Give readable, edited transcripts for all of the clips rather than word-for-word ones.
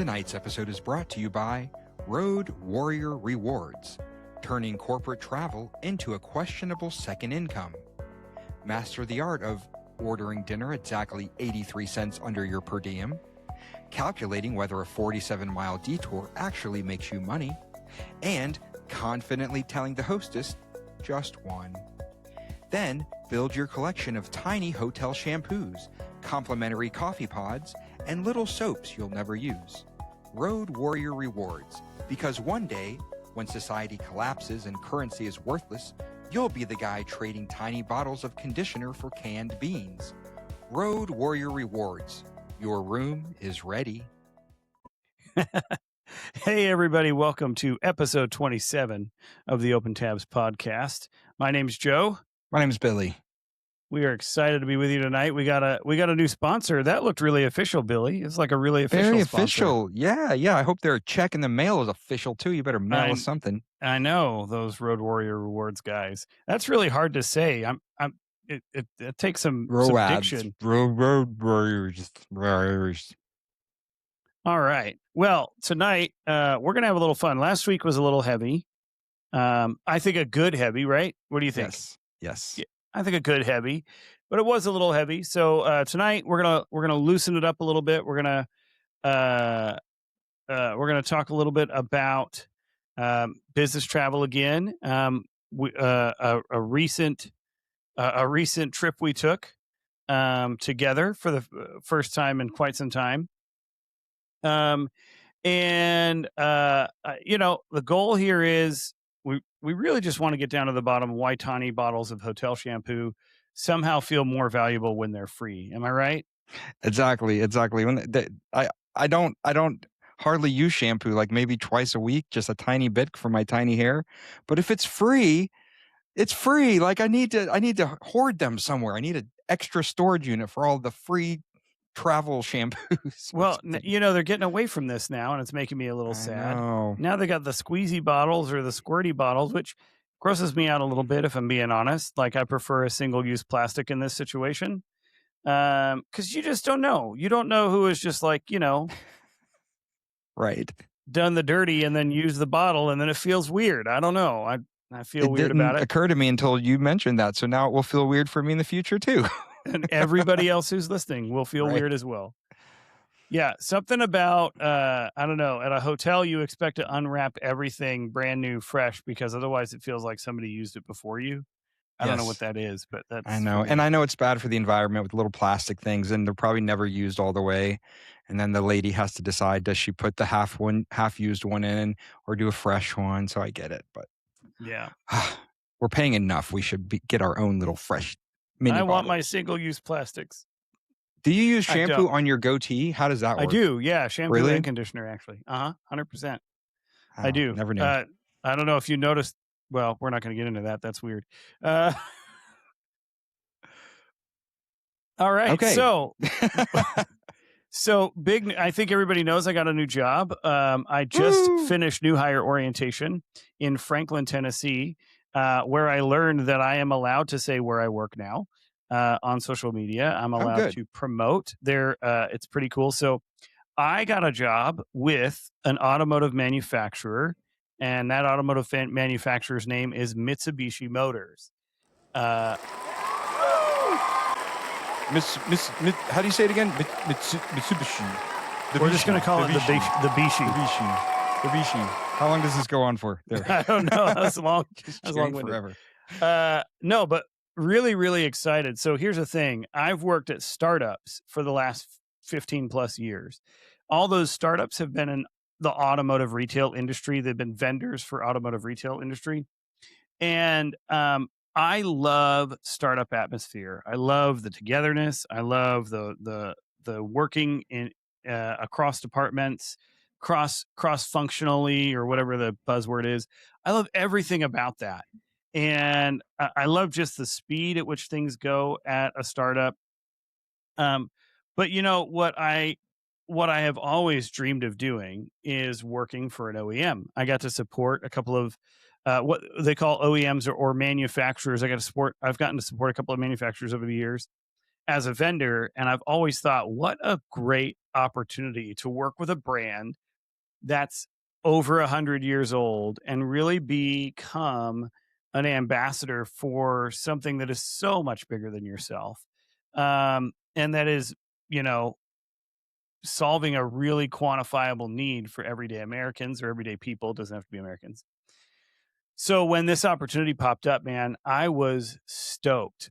Tonight's episode is brought to you by Road Warrior Rewards, turning corporate travel into a questionable second income. Master the art of ordering dinner exactly 83 cents under your per diem, calculating whether a 47-mile detour actually makes you money, and confidently telling the hostess, just one. Then build your collection of tiny hotel shampoos, complimentary coffee pods, and little soaps you'll never use. Road Warrior Rewards, because one day, when society collapses and currency is worthless, you'll be the guy trading tiny bottles of conditioner for canned beans. Road Warrior Rewards. Your room is ready. Hey, everybody. Welcome to episode 27 of the Open Tabs podcast. My name's Joe. My name's Billy. We are excited to be with you tonight. We got a new sponsor. That looked really official, Billy. It's like a really official Very sponsor. official. Yeah. I hope their check in the mail is official, too. You better mail us something. I know, those Road Warrior Rewards guys. That's really hard to say. It takes some diction. Road Warriors. All right. Well, tonight, we're going to have a little fun. Last week was a little heavy. I think a good heavy, right? What do you think? Yes. Yeah, I think a good heavy, but it was a little heavy. So tonight we're gonna loosen it up a little bit. We're gonna talk a little bit about business travel again. A recent trip we took together for the first time in quite some time. The goal here is we really just want to get down to the bottom of why tiny bottles of hotel shampoo somehow feel more valuable when they're free. Am I right? Exactly. When I don't hardly use shampoo, like maybe twice a week, just a tiny bit for my tiny hair. But if it's free, it's free. Like I need to hoard them somewhere. I need an extra storage unit for all the free travel shampoos. Well, they're getting away from this now, and it's making me a little sad. Now they got the squeezy bottles or the squirty bottles, which grosses me out a little bit, if I'm being honest. Like, I prefer a single-use plastic in this situation, because you just don't know. You don't know who is just like, right, done the dirty and then used the bottle, and then it feels weird. I don't know. I feel weird about it. It didn't occur to me until you mentioned that, so now it will feel weird for me in the future, too. And everybody else who's listening will feel weird as well. Yeah, something about, I don't know, at a hotel you expect to unwrap everything brand new, fresh, because otherwise it feels like somebody used it before you. I don't know what that is, but that's... I know, and I know it's bad for the environment with little plastic things, and they're probably never used all the way. And then the lady has to decide, does she put the half-used one in or do a fresh one? So I get it, but... Yeah. We're paying enough. We should get our own little fresh mini I want bottle. my single-use plastics. Do you use shampoo on your goatee? How does that work? I do, yeah. Shampoo really? And conditioner, actually. 100%. I do. Never knew. I don't know if you noticed. Well, we're not going to get into that. That's weird. All right. Okay. So big. I think everybody knows I got a new job. I just finished new hire orientation in Franklin, Tennessee, where I learned that I am allowed to say where I work now on social media. I'm allowed to promote there. It's pretty cool. So I got a job with an automotive manufacturer, and that automotive manufacturer's name is Mitsubishi Motors. How do you say it again? Mitsubishi. We're just going to call it the Bishi. The Bishi. How long does this go on for? There. I don't know. That's long. That's long forever. No, but really, really excited. So here's the thing. I've worked at startups for the last 15 plus years. All those startups have been in the automotive retail industry. They've been vendors for automotive retail industry. And I love startup atmosphere. I love the togetherness. I love the working in across departments, cross functionally, or whatever the buzzword is. I love everything about that. And I love just the speed at which things go at a startup. But what I have always dreamed of doing is working for an OEM. I got to support a couple of what they call OEMs or manufacturers. I've gotten to support a couple of manufacturers over the years. as a vendor, and I've always thought, what a great opportunity to work with a brand that's over 100 years old and really become an ambassador for something that is so much bigger than yourself. And that is, you know, solving a really quantifiable need for everyday Americans or everyday people. It doesn't have to be Americans. So when this opportunity popped up, man, I was stoked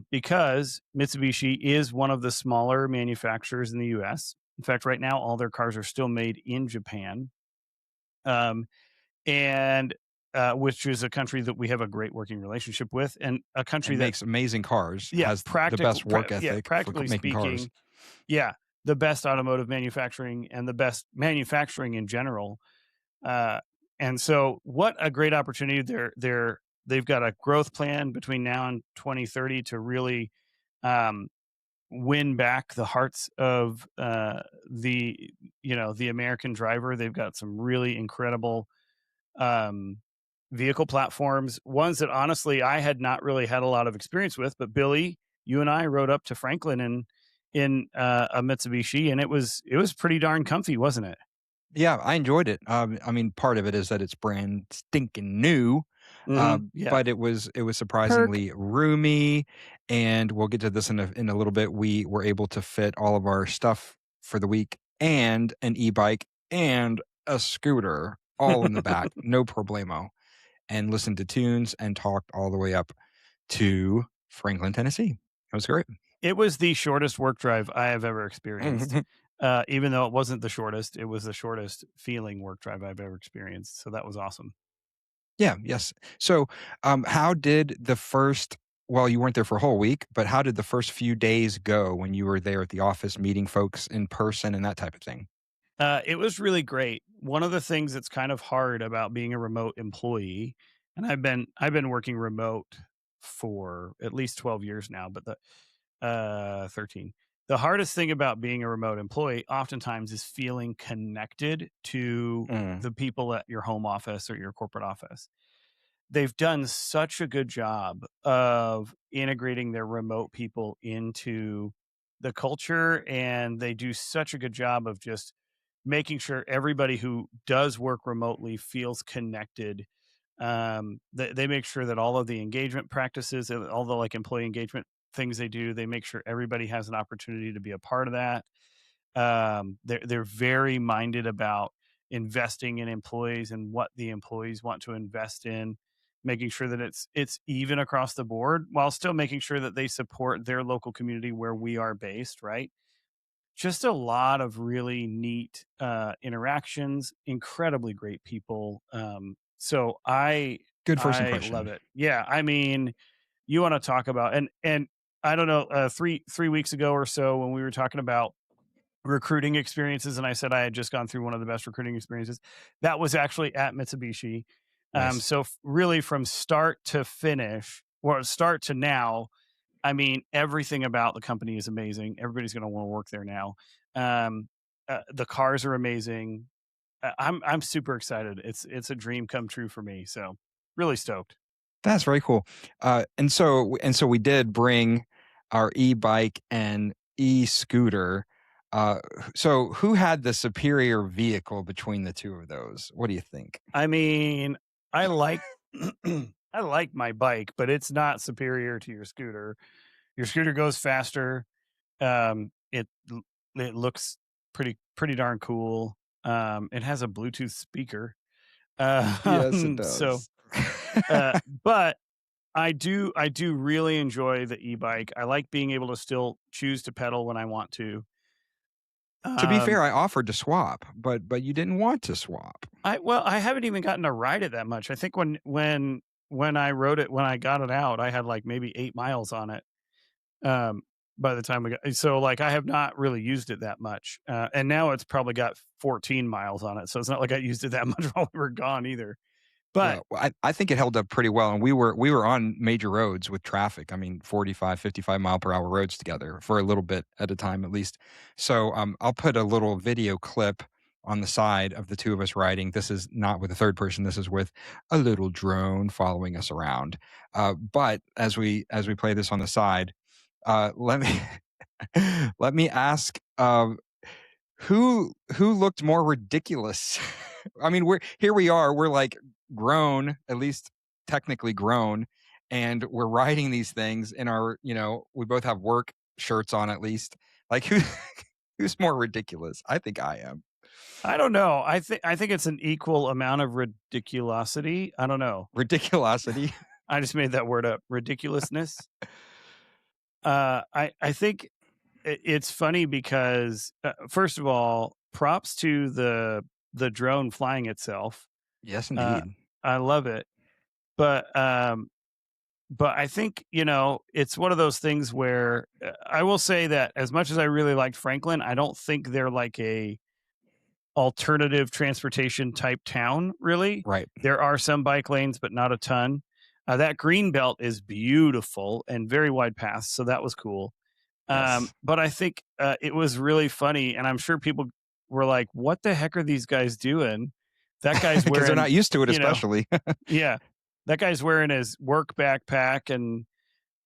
because Mitsubishi is one of the smaller manufacturers in the US. In fact, right now, all their cars are still made in Japan. Um, and which is a country that we have a great working relationship with, and a country And that, makes amazing cars, yeah, has the best work yeah, ethic for practically making cars. speaking, yeah, the best automotive manufacturing and the best manufacturing in general. Uh, and so, what a great opportunity! They've got a growth plan between now and 2030 to really um, win back the hearts of the the American driver. They've got some really incredible um, vehicle platforms, ones that honestly I had not really had a lot of experience with. But Billy, you and I rode up to Franklin in a Mitsubishi, and it was pretty darn comfy, wasn't it? Yeah, I enjoyed it. I mean, part of it is that it's brand stinking new, Yeah. but it was Perk. surprisingly roomy, and we'll get to this in a little bit. We were able to fit all of our stuff for the week and an e-bike and a scooter all in the back, no problemo, and listened to tunes and talked all the way up to Franklin, Tennessee. It was great. It was the shortest work drive I have ever experienced. Even though it wasn't the shortest, it was the shortest feeling work drive I've ever experienced. So that was awesome. Yeah, yes. So, how did the first well, you weren't there for a whole week, but how did the first few days go when you were there at the office meeting folks in person and that type of thing? It was really great. One of the things that's kind of hard about being a remote employee, and I've been working remote for at least 12 years now, but the 13. The hardest thing about being a remote employee oftentimes is feeling connected to Mm, the people at your home office or your corporate office. They've done such a good job of integrating their remote people into the culture, and they do such a good job of just making sure everybody who does work remotely feels connected. They make sure that all of the engagement practices and all the like employee engagement things they do, they make sure everybody has an opportunity to be a part of that. They're very minded about investing in employees and what the employees want to invest in, making sure that it's even across the board while still making sure that they support their local community where we are based, right? Just a lot of really neat interactions, incredibly great people. So good first I love impression. it. Yeah, I mean, you want to talk about and I don't know, 3 weeks ago or so when we were talking about recruiting experiences, and I said I had just gone through one of the best recruiting experiences. That was actually at Mitsubishi. Nice. So really from start to finish, or start to now, I mean, everything about the company is amazing. Everybody's going to want to work there now. Um, the cars are amazing. I'm super excited. It's a dream come true for me. So really stoked. That's very cool. And so we did bring our e-bike and e-scooter. So who had the superior vehicle between the two of those? What do you think? I mean, I like I like my bike, but it's not superior to your scooter. Your scooter goes faster. It looks pretty darn cool. It has a Bluetooth speaker. Yes, it So, does. but I do really enjoy the e-bike. I like being able to still choose to pedal when I want to. To be fair, Um, I offered to swap, but you didn't want to swap. I haven't even gotten to ride it that much. I think when I rode it when I got it out, I had like maybe 8 miles on it. Um, by the time we got so like I have not really used it that much, and now it's probably got 14 miles on it. So it's not like I used it that much while we were gone either. But Well, I think it held up pretty well, and we were on major roads with traffic. I mean, 45, 55 mile per hour roads together for a little bit at a time, at least. So I'll put a little video clip on the side of the two of us riding. This is not with a third person. This is with a little drone following us around. But as we play this on the side, Let me let me ask. Who looked more ridiculous? I mean, here we are. We're like grown, at least technically grown, and we're riding these things in our. We both have work shirts on at least. Like who's more ridiculous? I think I am. I don't know. I think it's an equal amount of ridiculosity. I don't know. Ridiculosity. I just made that word up. Ridiculousness. I think it's funny because first of all, props to the drone flying itself. Yes, Uh, indeed. I love it, but I think it's one of those things where I will say that as much as I really liked Franklin, I don't think they're like a alternative transportation type town. Really, Right. there are some bike lanes, but not a ton. That green belt is beautiful and very wide paths, so that was cool. Yes. But I think it was really funny, and I'm sure people were like, "What the heck are these guys doing?" That guy's Because they're wearing, not used to it, especially. yeah, that guy's wearing his work backpack, and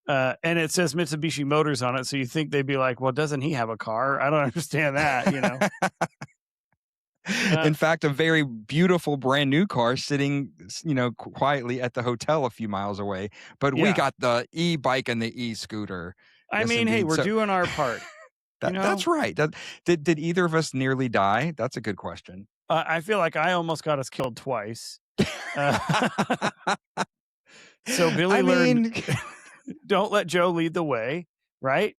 it says Mitsubishi Motors on it, so you think they'd be like, "Well, doesn't he have a car?" I don't understand that. Uh, In fact, a very beautiful brand new car sitting, quietly at the hotel a few miles away. But we yeah, got the e-bike and the e-scooter. I Yes, mean, hey, indeed. we're So doing our part. that's right. Did either of us nearly die? That's a good question. I feel like I almost got us killed twice. Uh, so Billy I learned, mean, don't let Joe lead the way, right?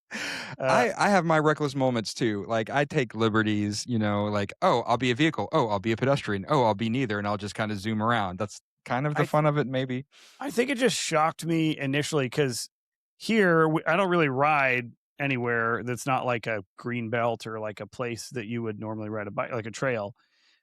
Uh, I have my reckless moments too. Like I take liberties, like, oh, I'll be a vehicle. Oh, I'll be a pedestrian. Oh, I'll be neither, and I'll just kind of zoom around. That's kind of the I fun of it, maybe. I think it just shocked me initially because here I don't really ride anywhere that's not like a green belt or like a place that you would normally ride a bike, like a trail.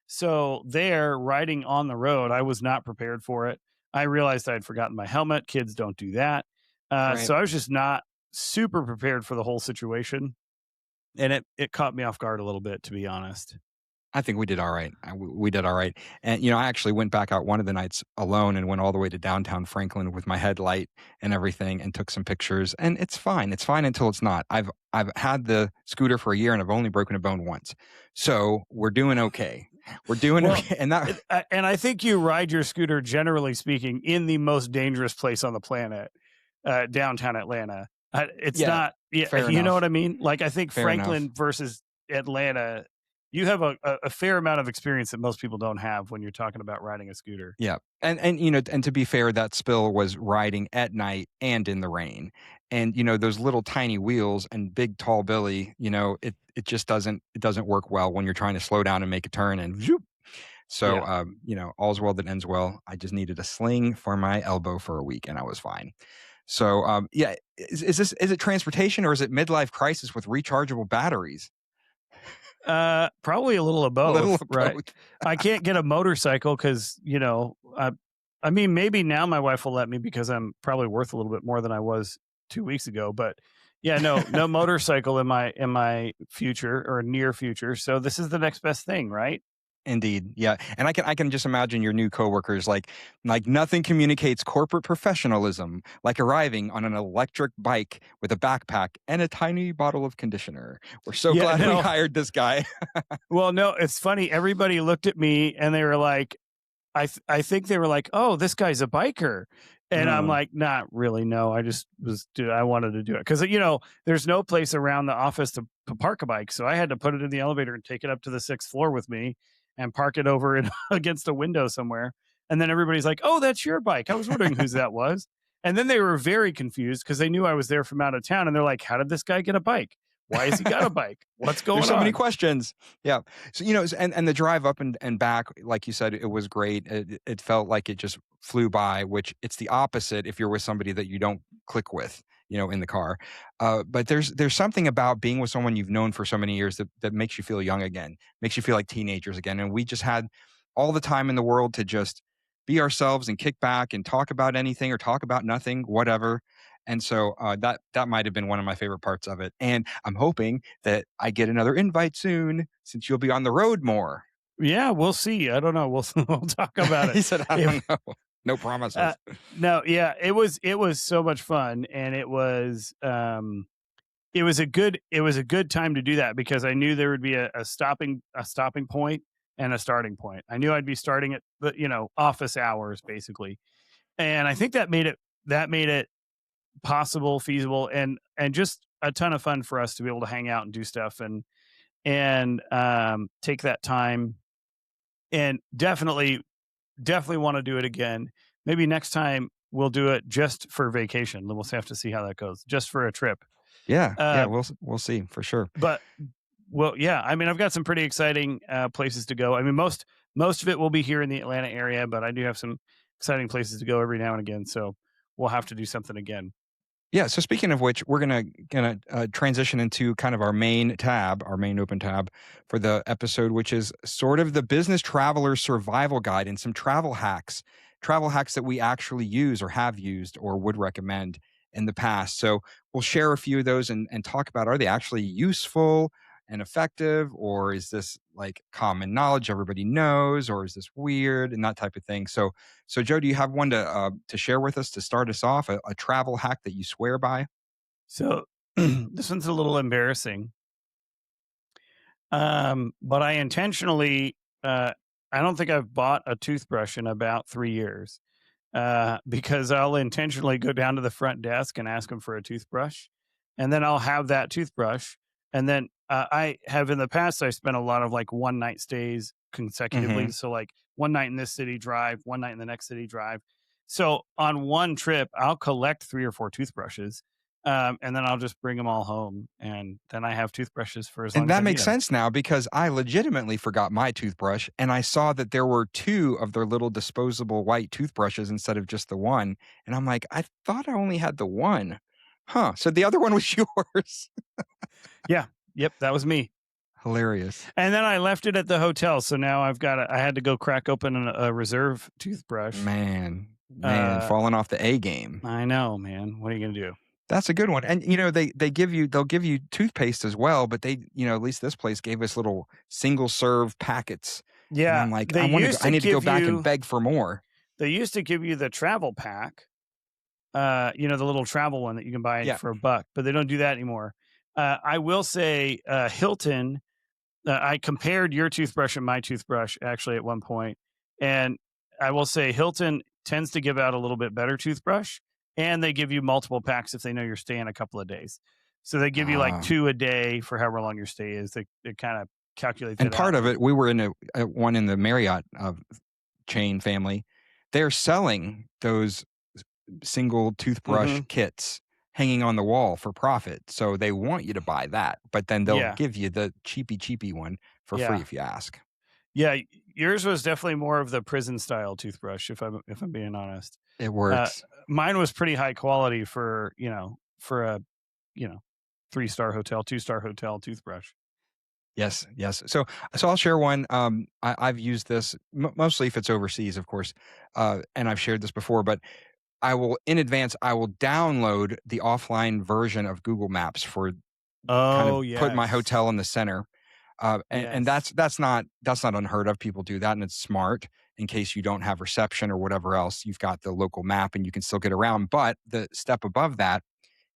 So there, riding on the road, I was not prepared for it. I realized I had forgotten my helmet. Kids don't do that. Right. So I was just not super prepared for the whole situation, and it caught me off guard a little bit, to be honest. I think we did all right. We did all right. And, I actually went back out one of the nights alone and went all the way to downtown Franklin with my headlight and everything and took some pictures. And it's fine. It's fine until it's not. I've had the scooter for a year and I've only broken a bone once. So we're doing okay. We're doing Well, okay. And that, and I think you ride your scooter, generally speaking, in the most dangerous place on the planet, downtown Atlanta. It's yeah, not, yeah, fair you know what enough. I mean? Like, I think Fair enough. Franklin versus Atlanta, you have a fair amount of experience that most people don't have when you're talking about riding a scooter. Yeah. And to be fair, that spill was riding at night and in the rain. And those little tiny wheels and big tall Billy, it just doesn't work well when you're trying to slow down and make a turn and zoop. So Yeah. all's well that ends well. I just needed a sling for my elbow for a week and I was fine. So yeah, is it transportation or is it midlife crisis with rechargeable batteries? Probably a little of A little both, of right? both. I can't get a motorcycle because, I mean, maybe now my wife will let me because I'm probably worth a little bit more than I was 2 weeks ago. But yeah, no motorcycle in my future or near future. So this is the next best thing, right? Indeed. Yeah. And I can just imagine your new coworkers like nothing communicates corporate professionalism like arriving on an electric bike with a backpack and a tiny bottle of conditioner. We're so Yeah, glad we no. hired this guy. Well, no, it's funny. Everybody looked at me and they were like, I think they were like, "Oh, this guy's a biker," and I'm Oh, like, "Not really. No, I just I wanted to do it because there's no place around the office to park a bike, so I had to put it in the elevator and take it up to the 6th floor with me and park it over in, against a window somewhere. And then everybody's like, "Oh, that's your bike." I was wondering whose that was, and then they were very confused because they knew I was there from out of town, and they're like, "How did this guy get a bike? Why has he got a bike? What's there's going so many on?" questions. Yeah. So, and the drive up and back, like you said, it was great. It felt like it just flew by, which it's the opposite if you're with somebody that you don't click with, in the car. But there's something about being with someone you've known for so many years that makes you feel young again, makes you feel like teenagers again. And we just had all the time in the world to just be ourselves and kick back and talk about anything or talk about nothing, whatever. And so that might have been one of my favorite parts of it. And I'm hoping that I get another invite soon since you'll be on the road more. Yeah, we'll see. I don't know. We'll we'll talk about it. He said, I If don't know. No uh, promises. no, yeah, it was so much fun, and it was it was a good time to do that because I knew there would be a stopping point and a starting point. I knew I'd be starting at the, office hours basically. And I think that made it possible, feasible, and just a ton of fun for us to be able to hang out and do stuff and take that time, and definitely want to do it again. Maybe next time we'll do it just for vacation. We'll have to see how that goes. Just for a trip. Yeah, yeah, Uh, we'll see for sure. but well, yeah, I mean, I've got some pretty exciting places to go. I mean, most of it will be here in the Atlanta area, but I do have some exciting places to go every now and again. So we'll have to do something again. Yeah. So speaking of which, we're gonna transition into kind of our main open tab for the episode, which is sort of the business traveler survival guide and some travel hacks that we actually use or have used or would recommend in the past. So we'll share a few of those and talk about, are they actually useful and effective, or is this like common knowledge everybody knows, or is this weird and that type of thing. So Joe, do you have one to share with us to start us off? A travel hack that you swear by? So this one's a little embarrassing. But I intentionally, I don't think I've bought a toothbrush in about 3 years, because I'll intentionally go down to the front desk and ask them for a toothbrush, and then I'll have that toothbrush. And then I have in the past, I spent a lot of like one night stays consecutively. Mm-hmm. So like one night in this city, drive, one night in the next city, drive. So on one trip, I'll collect 3 or 4 toothbrushes. And then I'll just bring them all home, and then I have toothbrushes for as long And as that I need makes them. sense now because I legitimately forgot my toothbrush and I saw that there were two of their little disposable white toothbrushes instead of just the one. And I'm like, I thought I only had the one. Huh. So the other one was yours. Yeah. Yep. That was me. Hilarious. And then I left it at the hotel. So now I had to go crack open a reserve toothbrush. Man, Uh, falling off the A game. I know, man. What are you going to do? That's a good one. And they'll give you toothpaste as well, but at least this place gave us little single serve packets. And Yeah. I'm like, I need to go back and beg for more. They used to give you the travel pack, the little travel one that you can buy Yeah. for $1, but they don't do that anymore. I will say, Hilton, I compared your toothbrush and my toothbrush actually at one point, and I will say Hilton tends to give out a little bit better toothbrush, and they give you multiple packs if they know you're staying a couple of days. So they give you like Ah. 2 a day for however long your stay is. They kind of calculate And that out. part of it, we were in a one in the Marriott chain family. They're selling those single toothbrush Hmm. kits hanging on the wall for profit. So they want you to buy that, but then they'll Yeah, give you the cheapy one for free yeah, if you ask. yeah. Yours was definitely more of the prison style toothbrush, if I'm being honest. It Uh, works. Mine was pretty high quality for a you know 3-star hotel, 2-star hotel toothbrush. Yes, yes. So I'll share one. I've used this mostly if it's overseas, of course, and I've shared this before. But in advance, I will download the offline version of Google Maps for kind of Oh, put my yes. hotel in the center. And Yes. that's not unheard of. People do that, and it's smart in case you don't have reception or whatever else. You've got the local map, and you can still get around. But the step above that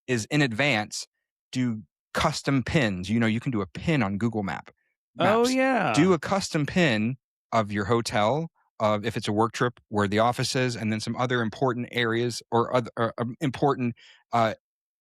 is in advance, do custom pins. You can do a pin on Google Oh, Maps. Do yeah. a custom pin of your hotel, of if it's a work trip where the office is, and then some other important areas or other important uh,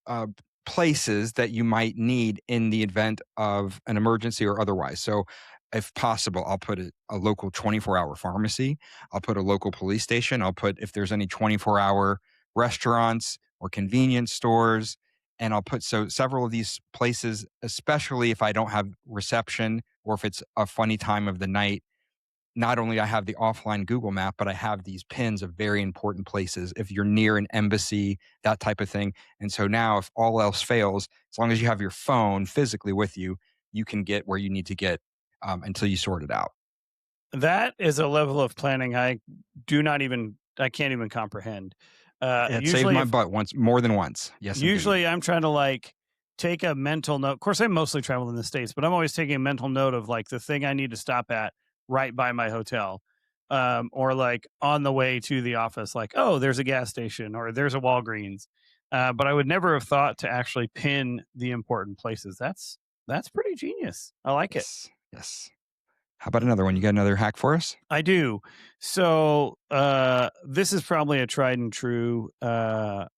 uh, places that you might need in the event of an emergency or otherwise. So, if possible, I'll put a local 24-hour pharmacy. I'll put a local police station. I'll put if there's any 24-hour restaurants or convenience stores. And I'll put several of these places, especially if I don't have reception or if it's a funny time of the night. Not only I have the offline Google map, but I have these pins of very important places. If you're near an embassy, that type of thing. And so now if all else fails, as long as you have your phone physically with you, you can get where you need to get until you sort it out. That is a level of planning I can't even comprehend. It saved my butt more than once. Yes, indeed. Usually I'm trying to like take a mental note. Of course, I mostly travel in the States, but I'm always taking a mental note of like the thing I need to stop at right by my hotel. Or like on the way to the office, like, oh, there's a gas station or there's a Walgreens. But I would never have thought to actually pin the important places. That's pretty genius. I like it. Yes. Yes. How about another one? You got another hack for us? I do. So this is probably a tried and true. I'm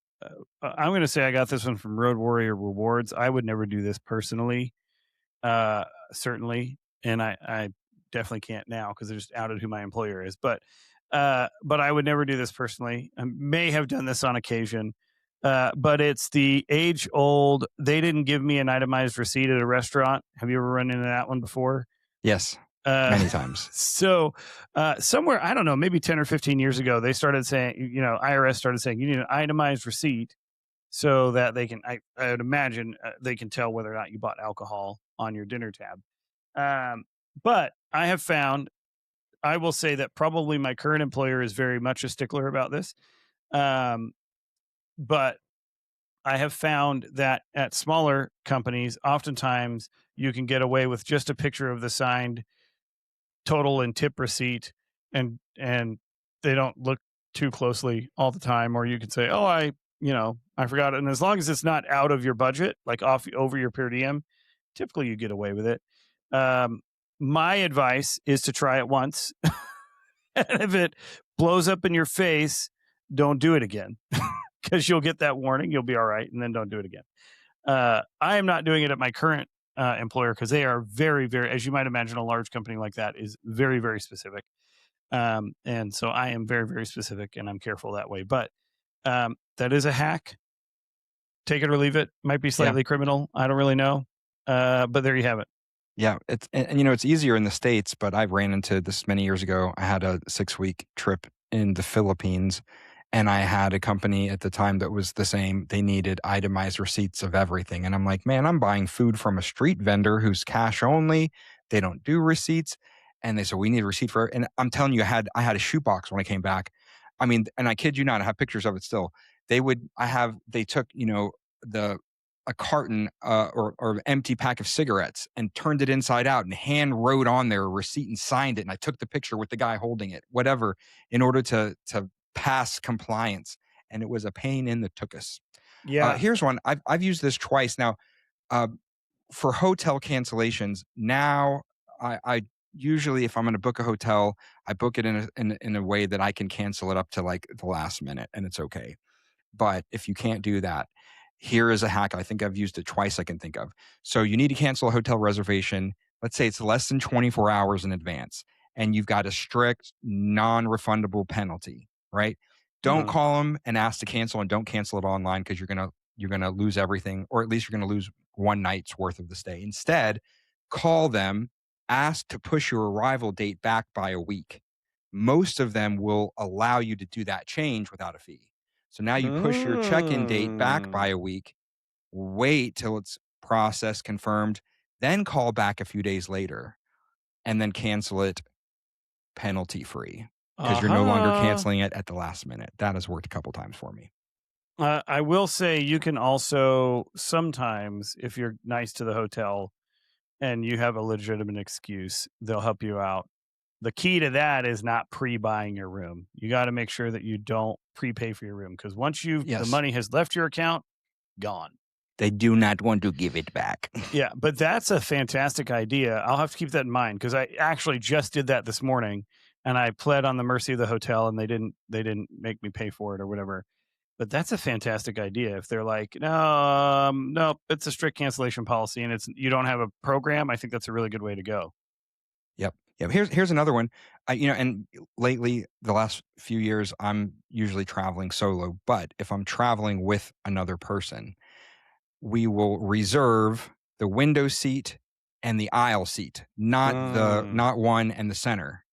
going to say I got this one from Road Warrior Rewards. I would never do this personally, uh, certainly, and I definitely can't now because I just outed who my employer is. But I would never do this personally. I may have done this on occasion, but it's the age old. They didn't give me an itemized receipt at a restaurant. Have you ever run into that one before? Yes. Uh, Many times. so somewhere, I don't know, maybe 10 or 15 years ago, they started saying, IRS started saying you need an itemized receipt so that they can, I would imagine they can tell whether or not you bought alcohol on your dinner tab. But I have found, I will say that probably my current employer is very much a stickler about this. Um, but I have found that at smaller companies, oftentimes you can get away with just a picture of the signed total and tip receipt, and they don't look too closely all the time, or you could say, oh, I forgot it. And as long as it's not out of your budget, like off over your per diem, typically you get away with it. um, my advice is to try it once. And if it blows up in your face, don't do it again. Because you'll get that warning, you'll be all right, and then don't do it again. I am not doing it at my current employer because they are very, very, as you might imagine, a large company like that is very, very specific. And so I am very, very specific, and I'm careful that way. But that is a hack. Take it or leave it. Might be Yeah. slightly criminal. I don't really know. But there you have it. Yeah. And it's easier in the States, but I ran into this many years ago. I had a 6-week trip in the Philippines, and I had a company at the time that was the same. They needed itemized receipts of everything. And I'm like, man, I'm buying food from a street vendor who's cash only. They don't do receipts. And they said, we need a receipt for it. And I'm telling you, I had a shoebox when I came back. I mean, and I kid you not, I have pictures of it still. They took, a carton or an empty pack of cigarettes and turned it inside out and hand wrote on there a receipt and signed it. And I took the picture with the guy holding it, whatever, in order to pass compliance. And it was a pain in the tuchus. Yeah. Here's one. I've used this twice now. Uh, for hotel cancellations, now I usually, if I'm going to book a hotel, I book it in a way that I can cancel it up to like the last minute, and it's okay. But if you can't do that, here is a hack. I think I've used it twice I can think of. So you need to cancel a hotel reservation. Let's say it's less than 24 hours in advance, and you've got a strict non-refundable penalty, right? Don't Uh-huh. call them and ask to cancel, and don't cancel it online because you're gonna lose everything, or at least you're gonna lose one night's worth of the stay. Instead, call them, ask to push your arrival date back by a week. Most of them will allow you to do that change without a fee. So now you push your check-in date back by Mm. a week, wait till it's processed, confirmed, then call back a few days later and then cancel it penalty free because you're no longer Uh-huh. canceling it at the last minute. That has worked a couple times for me. I will say you can also sometimes, if you're nice to the hotel and you have a legitimate excuse, they'll help you out. The key to that is not pre-buying your room. You got to make sure that you don't prepay for your room because once the Yes. money has left your account, gone. They do not want to give it back. Yeah, but that's a fantastic idea. I'll have to keep that in mind because I actually just did that this morning, and I pled on the mercy of the hotel, and they didn't make me pay for it or whatever. But that's a fantastic idea. If they're like, no, no, it's a strict cancellation policy, and you don't have a program, I think that's a really good way to go. Yep. Yep. Here's another one. And lately, the last few years, I'm usually traveling solo. But if I'm traveling with another person, we will reserve the window seat and the aisle seat, Mm. not one and the center,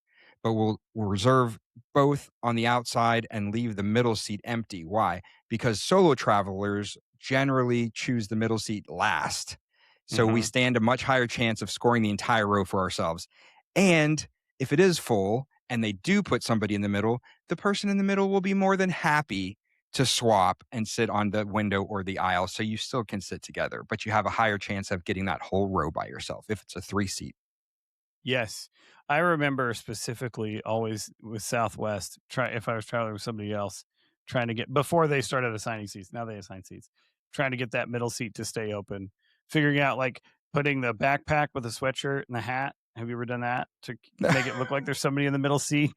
but we'll reserve both on the outside and leave the middle seat empty. Why? Because solo travelers generally choose the middle seat last. So we Mhm. stand a much higher chance of scoring the entire row for ourselves. And if it is full and they do put somebody in the middle, the person in the middle will be more than happy to swap and sit on the window or the aisle. So you still can sit together, but you have a higher chance of getting that whole row by yourself if it's a 3 seat. Yes. I remember specifically always with Southwest, try if I was traveling with somebody else, trying to get, before they started assigning seats. Now they assign seats, trying to get that middle seat to stay open, figuring out like putting the backpack with the sweatshirt and the hat. Have you ever done that to make it look like there's somebody in the middle seat?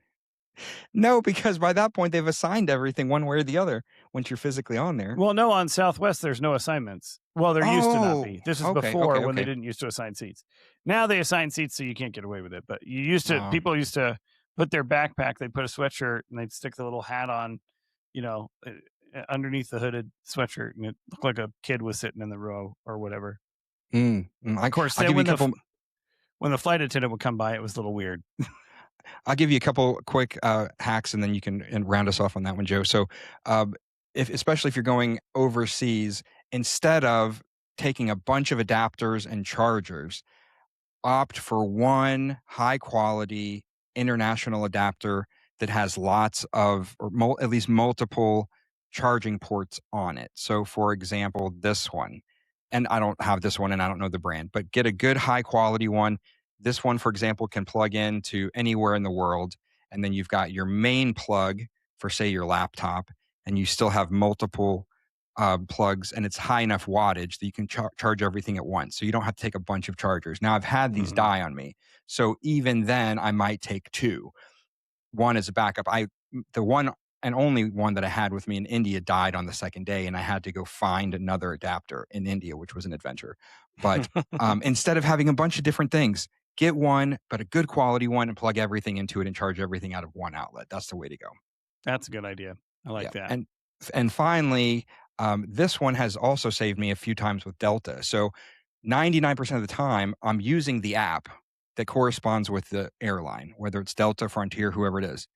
No, because by that point they've assigned everything one way or the other once you're physically on there. Well, no, on Southwest, there's no assignments. Well, there used to not be. This is okay, before okay, when they okay. didn't used to assign seats. Now they assign seats so you can't get away with it. But you used to, Oh. people used to put their backpack, they'd put a sweatshirt and they'd stick the little hat on, underneath the hooded sweatshirt, and it looked like a kid was sitting in the row or whatever. Of course, I'll then give you a couple. when the flight attendant would come by, it was a little weird. I'll give you a couple quick hacks, and then you can round us off on that one, Joe. So, especially if you're going overseas, instead of taking a bunch of adapters and chargers, opt for one high quality international adapter that has lots of, or at least multiple charging ports on it. So, for example, this one, and I don't have this one and I don't know the brand, but get a good high quality one. This one, for example, can plug into anywhere in the world. And then you've got your main plug for, say, your laptop, and you still have multiple plugs, and it's high enough wattage that you can charge everything at once. So you don't have to take a bunch of chargers. Now, I've had these die on me. So even then, I might take two. One as a backup. The one and only one that I had with me in India died on the second day, and I had to go find another adapter in India, which was an adventure. But instead of having a bunch of different things, get one, but a good quality one, and plug everything into it and charge everything out of one outlet. That's the way to go. That's a good idea. I like that. And finally, this one has also saved me a few times with Delta. So 99% of the time, I'm using the app that corresponds with the airline, whether it's Delta, Frontier, whoever it is,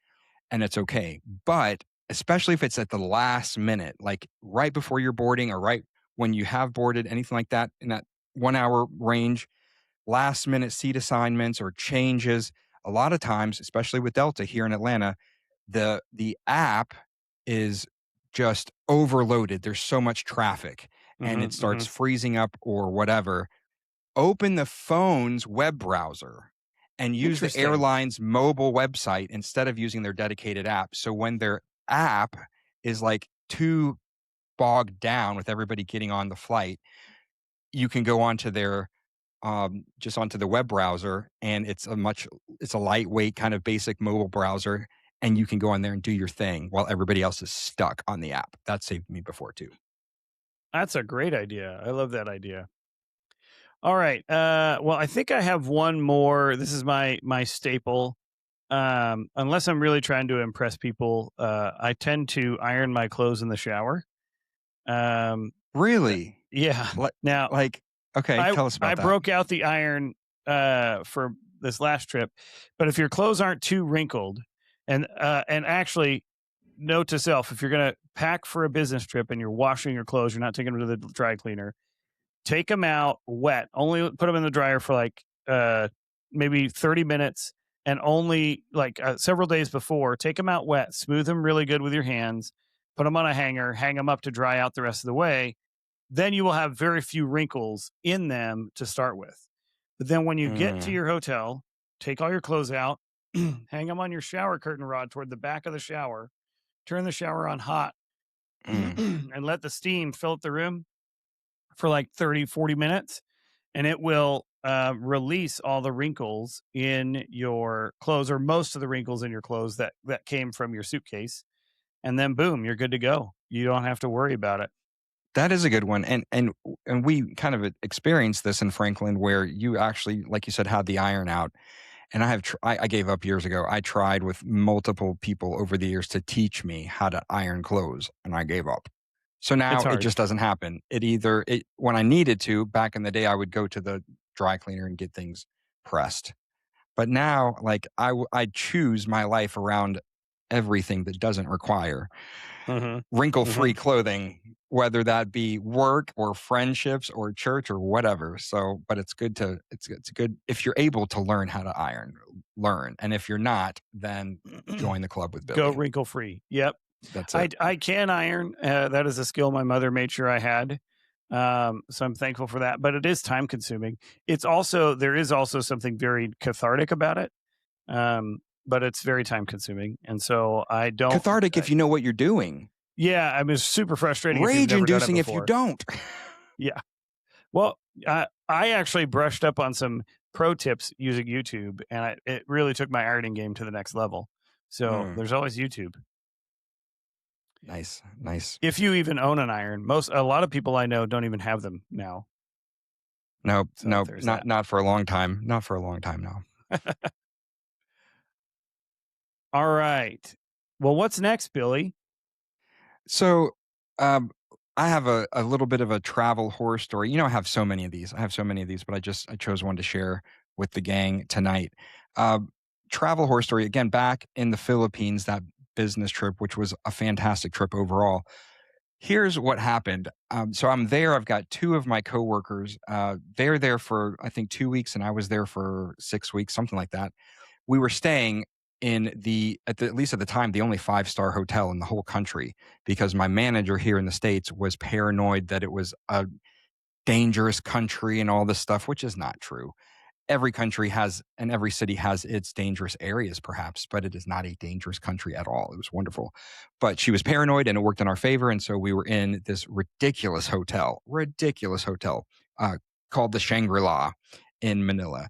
and it's okay. But especially if it's at the last minute, like right before you're boarding or right when you have boarded, anything like that, in that 1 hour range, last minute seat assignments or changes, a lot of times, especially with Delta here in Atlanta, the app is just overloaded. There's so much traffic and it starts freezing up or whatever. Open the phone's web browser and use the airline's mobile website instead of using their dedicated app. So when their app is like too bogged down with everybody getting on the flight, you can go onto their just onto the web browser, and it's a lightweight kind of basic mobile browser, and you can go on there and do your thing while everybody else is stuck on the app. That saved me before too. That's a great idea. I love that idea. All right. Well, I think I have one more. This is my staple. Unless I'm really trying to impress people, I tend to iron my clothes in the shower. Really? Yeah. Now, okay, tell us about that. I broke out the iron for this last trip, but if your clothes aren't too wrinkled, and actually, note to self, if you're going to pack for a business trip and you're washing your clothes, you're not taking them to the dry cleaner, take them out wet. Only put them in the dryer for like maybe 30 minutes, and only like several days before, take them out wet, smooth them really good with your hands, put them on a hanger, hang them up to dry out the rest of the way. Then you will have very few wrinkles in them to start with. But then when you get to your hotel, take all your clothes out, hang them on your shower curtain rod toward the back of the shower, turn the shower on hot, and let the steam fill up the room for like 30, 40 minutes. And it will release all the wrinkles in your clothes, or most of the wrinkles in your clothes that came from your suitcase. And then boom, you're good to go. You don't have to worry about it. That is a good one. And we kind of experienced this in Franklin, where you actually, like you said, had the iron out. And I gave up years ago. I tried with multiple people over the years to teach me how to iron clothes, and I gave up. So now it just doesn't happen. When I needed to, back in the day, I would go to the dry cleaner and get things pressed. But now, like I choose my life around everything that doesn't require wrinkle-free clothing, whether that be work or friendships or church or whatever. So, but it's good if you're able to learn how to iron, learn. And if you're not, then join the club with Billy. Go wrinkle-free. Yep. That's it. I can iron. That is a skill my mother made sure I had. So I'm thankful for that, but it is time consuming. There is also something very cathartic about it. But it's very time consuming. And so I don't. Cathartic if you know what you're doing. Yeah, I mean, it's super frustrating if you've Rage never done it inducing if you before. don't. Yeah. Well, I actually brushed up on some pro tips using YouTube, and it really took my ironing game to the next level. So Mm, there's always YouTube. nice, nice. If you even own an iron, a lot of people I know don't even have them now. Nope, So nope, there's not that. not for a long time. Not for a long time now. All right. Well, what's next, Billy? So, um, I have a little bit of a travel horror story. I have so many of these. I have so many of these, but I chose one to share with the gang tonight. Travel horror story again. Back in the Philippines, that business trip, which was a fantastic trip overall. Here's what happened. So I'm there. I've got two of my coworkers. They're there for I think 2 weeks, and I was there for 6 weeks, something like that. We were staying in at least at the time, the only five-star hotel in the whole country because my manager here in the States was paranoid that it was a dangerous country and all this stuff, which is not true. Every country has and every city has its dangerous areas, perhaps, but it is not a dangerous country at all. It was wonderful. But she was paranoid and it worked in our favor. And so we were in this ridiculous hotel uh, called the Shangri-La in Manila,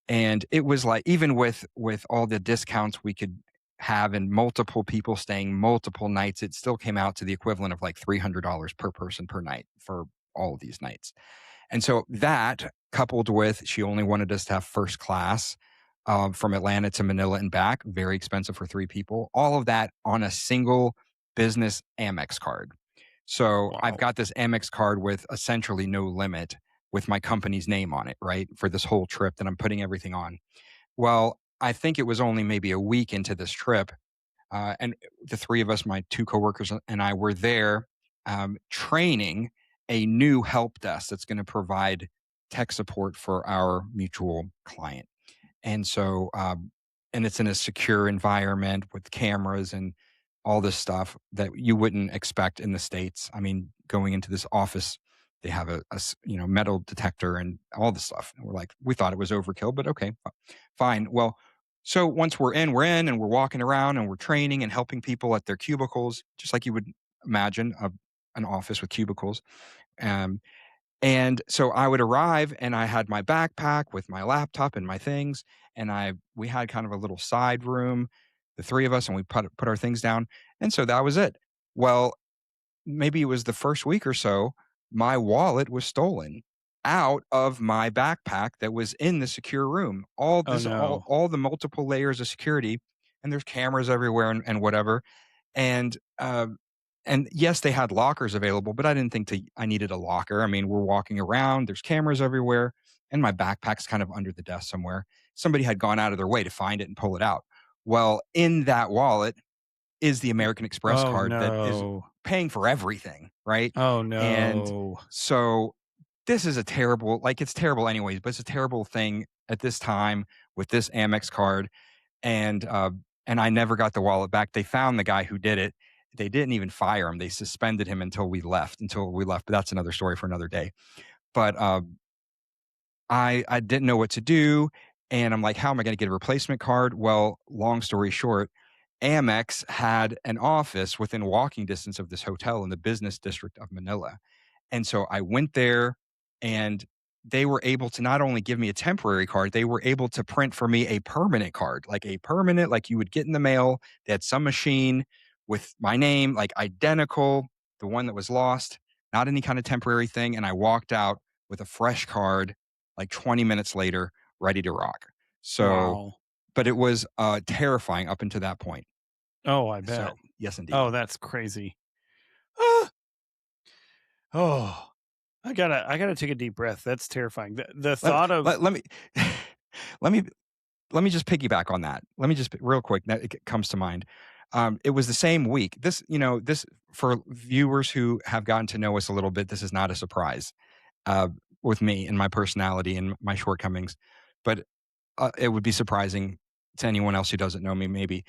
and it was like even with all the discounts we could have and multiple people staying multiple nights, it still came out to the equivalent of like $300 per person per night for all of these nights. And so that coupled with she only wanted us to have first class from Atlanta to Manila and back, very expensive for three people, all of that on a single business Amex card. So I've Wow. got this Amex card with essentially no limit with my company's name on it, right? For this whole trip that I'm putting everything on. Well, I think it was only maybe a week into this trip. And the three of us, my two coworkers and I, were there training a new help desk that's going to provide tech support for our mutual client. And so, and it's in a secure environment with cameras and all this stuff that you wouldn't expect in the States. I mean, going into this office, they have metal detector and all this stuff. And we're like, we thought it was overkill, but okay, fine. Well, so once we're in and we're walking around and we're training and helping people at their cubicles, just like you would imagine an office with cubicles. Um, and so I would arrive and I had my backpack with my laptop and my things. And we had kind of a little side room, the three of us, and we put our things down. And so that was it. Well, maybe it was the first week or so, my wallet was stolen out of my backpack that was in the secure room. Oh no. All the multiple layers of security, and there's cameras everywhere and whatever. And and yes, they had lockers available, but I didn't think I needed a locker. I mean, we're walking around, there's cameras everywhere, and my backpack's kind of under the desk somewhere. Somebody had gone out of their way to find it and pull it out. Well, in that wallet is the American Express Oh card that is no. paying for everything, right? Oh And no. so this is it's terrible anyways, but it's a terrible thing at this time with this Amex card. And I never got the wallet back. They found the guy who did it. They didn't even fire him. They suspended him until we left. But that's another story for another day. But I didn't know what to do, and I'm like, how am I going to get a replacement card? Well, long story short, Amex had an office within walking distance of this hotel in the business district of Manila. And so I went there and they were able to not only give me a temporary card, they were able to print for me a permanent card, like you would get in the mail. They had some machine with my name, like identical, the one that was lost, not any kind of temporary thing. And I walked out with a fresh card like 20 minutes later, ready to rock. So, Wow. but it was terrifying up until that point. Oh, I bet. So, yes, indeed. Oh, that's crazy. Ah! Oh, I gotta take a deep breath. That's terrifying. The Let, thought of let me let me let me just piggyback on that. Let me just real quick. That it comes to mind. It was the same week. This for viewers who have gotten to know us a little bit. This is not a surprise uh, with me and my personality and my shortcomings, but it would be surprising to anyone else who doesn't know me. Maybe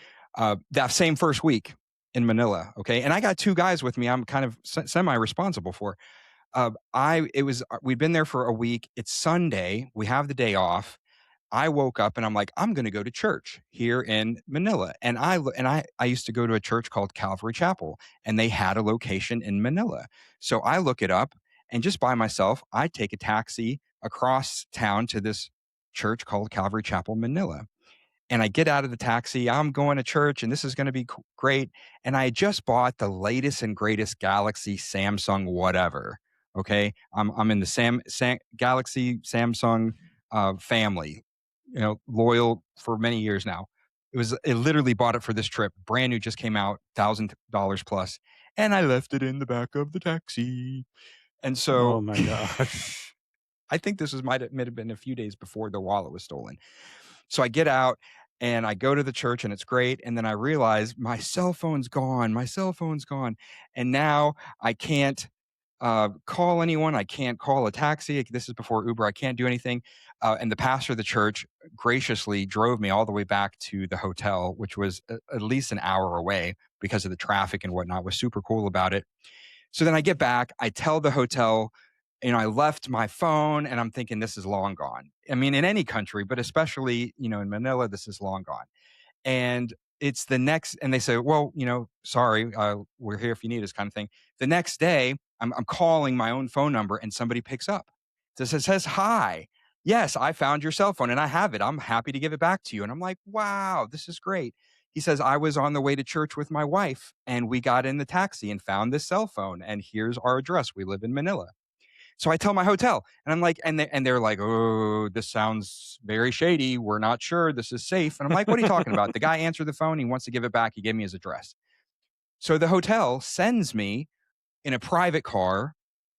that same first week in Manila. Okay, and I got two guys with me. I'm kind of semi responsible for. We'd been there for a week. It's Sunday. We have the day off. I woke up and I'm like, I'm going to go to church here in Manila. And I used to go to a church called Calvary Chapel, and they had a location in Manila. So I look it up, and just by myself, I take a taxi across town to this church called Calvary Chapel, Manila. And I get out of the taxi. I'm going to church, and this is going to be great. And I just bought the latest and greatest Galaxy, Samsung, whatever. Okay, I'm in the Galaxy Samsung family, loyal for many years now. It literally bought it for this trip, brand new, just came out, $1,000 plus, and I left it in the back of the taxi. And Oh so, my gosh. I think this might have been a few days before the wallet was stolen. So I get out and I go to the church and it's great. And then I realize my cell phone's gone. My cell phone's gone. And now I can't call anyone. I can't call a taxi. This is before Uber. I can't do anything. And the pastor of the church graciously drove me all the way back to the hotel, which was at least an hour away because of the traffic and whatnot. Was super cool about it. So then I get back, I tell the hotel, I left my phone, and I'm thinking this is long gone. I mean, in any country, but especially, in Manila, this is long gone. And it's the next, and they say, well, sorry, we're here if you need us, kind of thing. The next day, I'm calling my own phone number, and somebody picks up. It says, hi. Yes, I found your cell phone and I have it. I'm happy to give it back to you. And I'm like, wow, this is great. He says, I was on the way to church with my wife and we got in the taxi and found this cell phone. And here's our address. We live in Manila. So I tell my hotel and I'm like, they're like, oh, this sounds very shady. We're not sure this is safe. And I'm like, what are you talking about? The guy answered the phone. He wants to give it back. He gave me his address. So the hotel sends me in a private car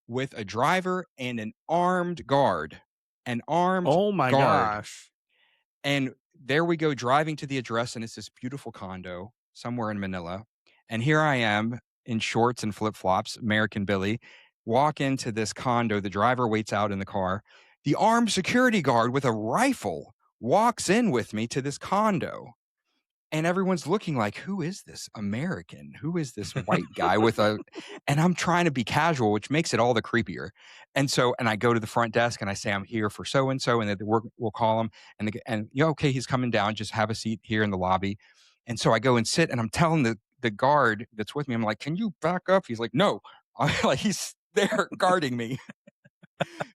with a driver and an armed guard. An armed Oh my guard. gosh. And there we go, driving to the address, and it's this beautiful condo somewhere in Manila. And here I am in shorts and flip flops, American Billy, walk into this condo. The driver waits out in the car. The armed security guard with a rifle walks in with me to this condo. And everyone's looking like, who is this American? Who is this white guy and I'm trying to be casual, which makes it all the creepier. And I go to the front desk and I say, I'm here for so-and-so. And we'll call him okay, he's coming down. Just have a seat here in the lobby. And so I go and sit and I'm telling the guard that's with me, I'm like, can you back up? He's like, no, like he's there guarding me.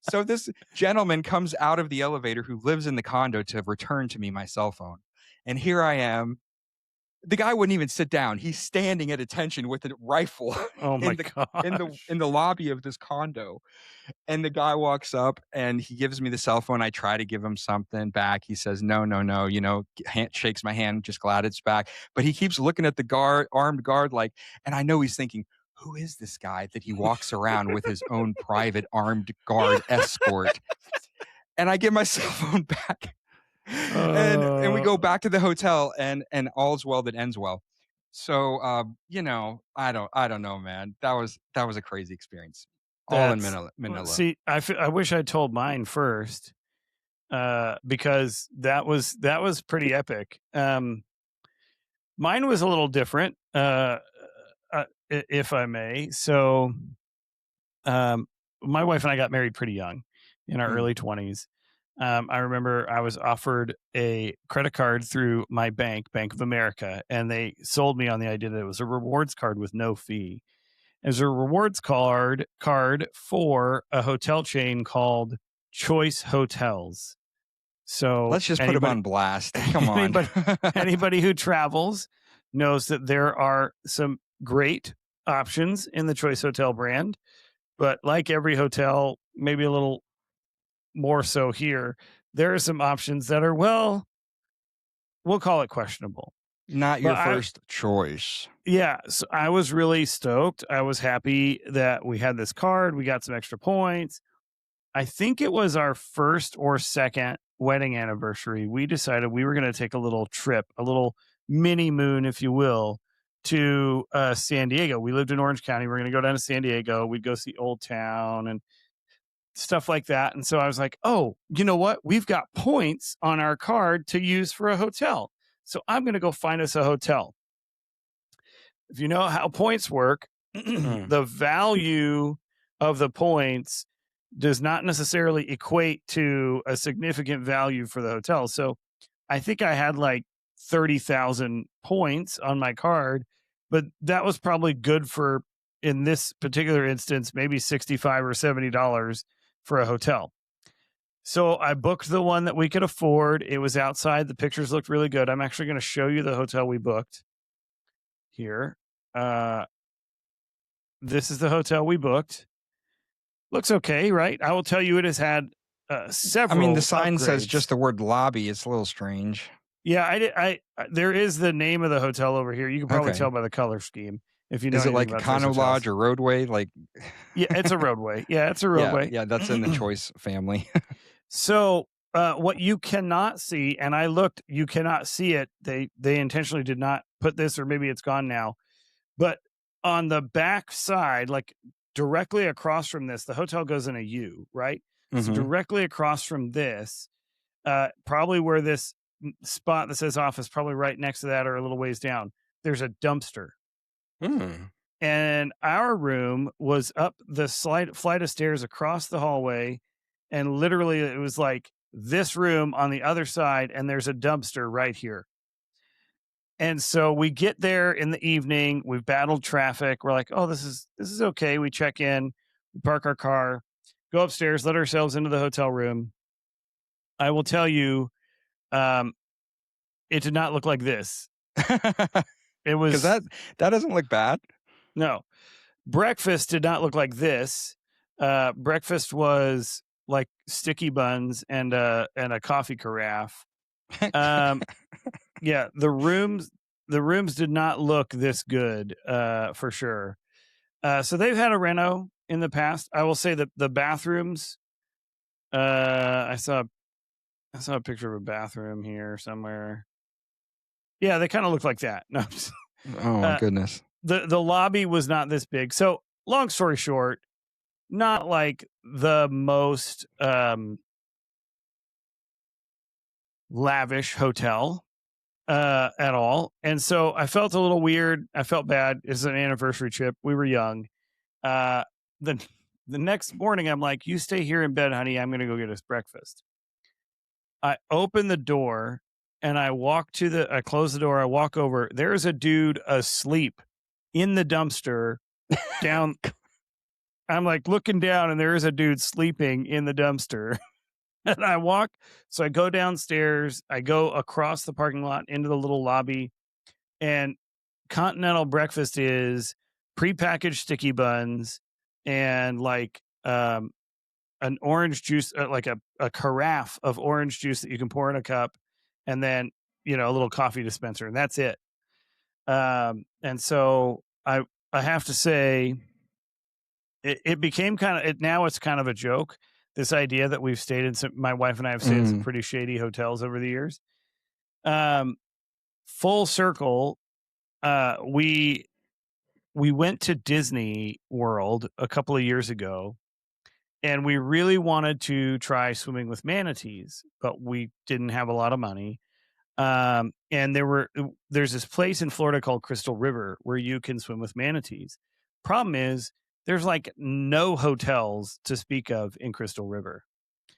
So this gentleman comes out of the elevator who lives in the condo to return to me my cell phone. And here I am. The guy wouldn't even sit down. He's standing at attention with a rifle Oh my in the lobby of this condo. And the guy walks up and he gives me the cell phone. I try to give him something back. He says, no, no, no, shakes my hand, just glad it's back. But he keeps looking at the armed guard, and I know he's thinking, who is this guy that he walks around with his own private armed guard escort? And I give my cell phone back. And we go back to the hotel and all's well that ends well. So I don't know, man. That was a crazy experience. All in Manila. See, I wish I told mine first, because that was pretty epic. Mine was a little different, if I may. So, my wife and I got married pretty young, in our early 20s. I remember I was offered a credit card through my bank, Bank of America, and they sold me on the idea that it was a rewards card with no fee. It was a rewards card for a hotel chain called Choice Hotels. So let's just put them on blast. Come on. Anybody who travels knows that there are some great options in the Choice Hotel brand, but like every hotel, maybe a little more so here, there are some options that are, well, we'll call it questionable. Not your first choice. Yeah. So I was really stoked. I was happy that we had this card. We got some extra points. I think it was our first or second wedding anniversary. We decided we were going to take a little trip, a little mini moon, if you will, to San Diego. We lived in Orange County. We're going to go down to San Diego. We'd go see Old Town and stuff like that. And so I was like, oh, you know what? We've got points on our card to use for a hotel. So I'm going to go find us a hotel. If you know how points work, the value of the points does not necessarily equate to a significant value for the hotel. So I think I had like 30,000 points on my card, but that was probably good for, in this particular instance, maybe 65 or $70 for a hotel. So I booked the one that we could afford. It was outside. The pictures looked really good. I'm actually going to show you the hotel we booked here. This is the hotel we booked. Looks okay, right? I will tell you, it has had several. I mean, the sign says upgrades. just the word lobby. It's a little strange. Yeah, there is the name of the hotel over here. You can probably Okay. tell by the color scheme if you know. Is it anything like about Econo those hotels. Lodge or Roadway? Like, Yeah, it's a roadway. Yeah, it's a roadway. yeah, that's in the choice family. So what you cannot see, and I looked, you cannot see it. They intentionally did not put this, or maybe it's gone now. But on the back side, like directly across from this, the hotel goes in a U, right? So Mhm. directly across from this, probably where this spot that says office, probably right next to that or a little ways down, there's a dumpster. Mm. And our room was up the flight of stairs across the hallway. And literally, it was like this room on the other side, and there's a dumpster right here. And so we get there in the evening. We've battled traffic. We're like, oh, this is okay. We check in, we park our car, go upstairs, let ourselves into the hotel room. I will tell you, it did not look like this. It was, because that doesn't look bad. no, breakfast did not look like this. Breakfast was like sticky buns and a coffee carafe. Yeah, the rooms did not look this good, for sure. So they've had a reno in the past. I will say that the bathrooms, I saw a picture of a bathroom here somewhere. Yeah, they kind of look like that. No, Oh my goodness. the lobby was not this big. So long story short, not like the most lavish hotel at all. And so I felt a little weird. I felt bad. It's an anniversary trip. We were young. The the next morning, I'm like, you stay here in bed, honey. I'm going to go get us breakfast. I open the door and I close the door. I walk over. There's a dude asleep in the dumpster down. I'm like looking down, and there is a dude sleeping in the dumpster. And so I go downstairs. I go across the parking lot into the little lobby, and continental breakfast is prepackaged sticky buns and like an orange juice, like a carafe of orange juice that you can pour in a cup, and then a little coffee dispenser, and that's it. And so I have to say, it became now it's kind of a joke. This idea that we've stayed in my wife and I have stayed in some pretty shady hotels over the years. Full circle, we went to Disney World a couple of years ago, and we really wanted to try swimming with manatees, but we didn't have a lot of money. And there's this place in Florida called Crystal River where you can swim with manatees. Problem is, there's like no hotels to speak of in Crystal River.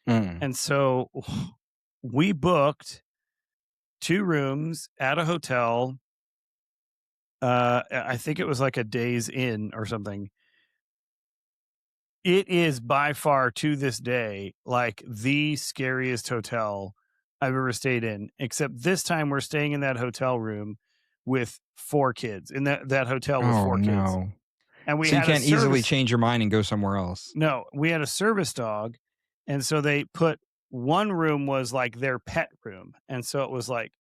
And so we booked 2 rooms at a hotel. I think it was like a Days Inn or something. It is by far, to this day, like the scariest hotel I've ever stayed in, except this time we're staying in that hotel room with 4 kids, in that hotel with 4 kids. No. And we So you had can't easily change your mind and go somewhere else. No, we had a service dog. And so they put one room was like their pet room. And so it was like,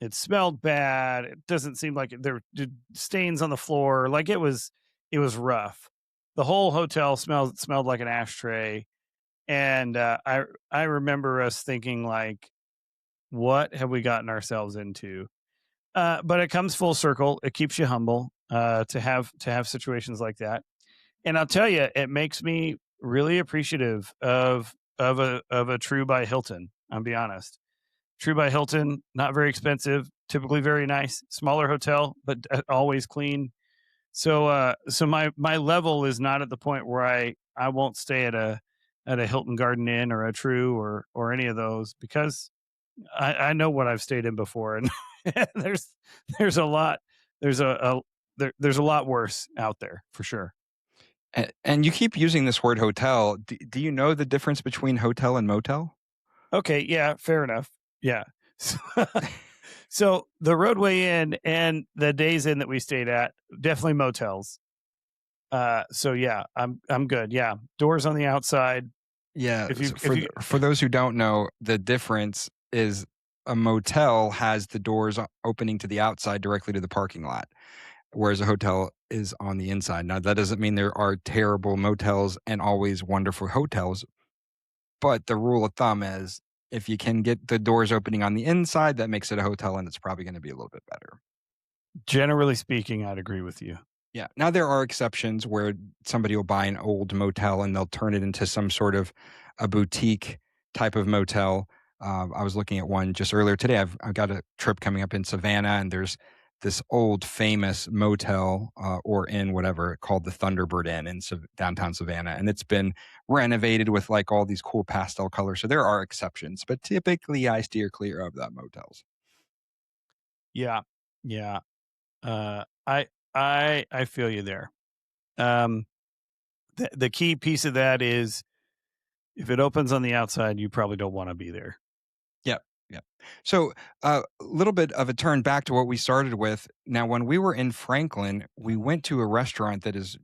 it smelled bad. It doesn't seem like there were stains on the floor. Like it was rough. The whole hotel smelled like an ashtray. And I remember us thinking like, what have we gotten ourselves into? But it comes full circle. It keeps you humble to have situations like that. And I'll tell you, it makes me really appreciative of a True by Hilton. I'll be honest. True by Hilton, not very expensive, typically very nice, smaller hotel, but always clean. So my level is not at the point where I won't stay at at a Hilton Garden Inn or a True or any of those, because I know what I've stayed in before, and there's there's a lot there's a lot worse out there for sure. And you keep using this word hotel. Do you know the difference between hotel and motel? Okay, yeah, fair enough. Yeah. So the Roadway Inn and the Days Inn that we stayed at, definitely motels. So yeah, I'm good. Yeah, doors on the outside. Yeah. If you So if you for those who don't know, the difference is a motel has the doors opening to the outside directly to the parking lot, whereas a hotel is on the inside. Now, that doesn't mean there are terrible motels and always wonderful hotels, but the rule of thumb is if you can get the doors opening on the inside, that makes it a hotel, and it's probably going to be a little bit better. generally speaking, I'd agree with you. Yeah. Now, there are exceptions where somebody will buy an old motel and they'll turn it into some sort of a boutique type of motel. I was looking at one just earlier today. I've got a trip coming up in Savannah, and there's this old famous motel or inn, whatever, called the Thunderbird Inn in downtown Savannah. And it's been renovated with like all these cool pastel colors. So there are exceptions, but typically I steer clear of that motels. Yeah, yeah. I feel you there. Um, the key piece of that is if it opens on the outside, you probably don't want to be there. Yep. Yep. So a little bit of a turn back to what we started with. Now, when we were in Franklin, we went to a restaurant that is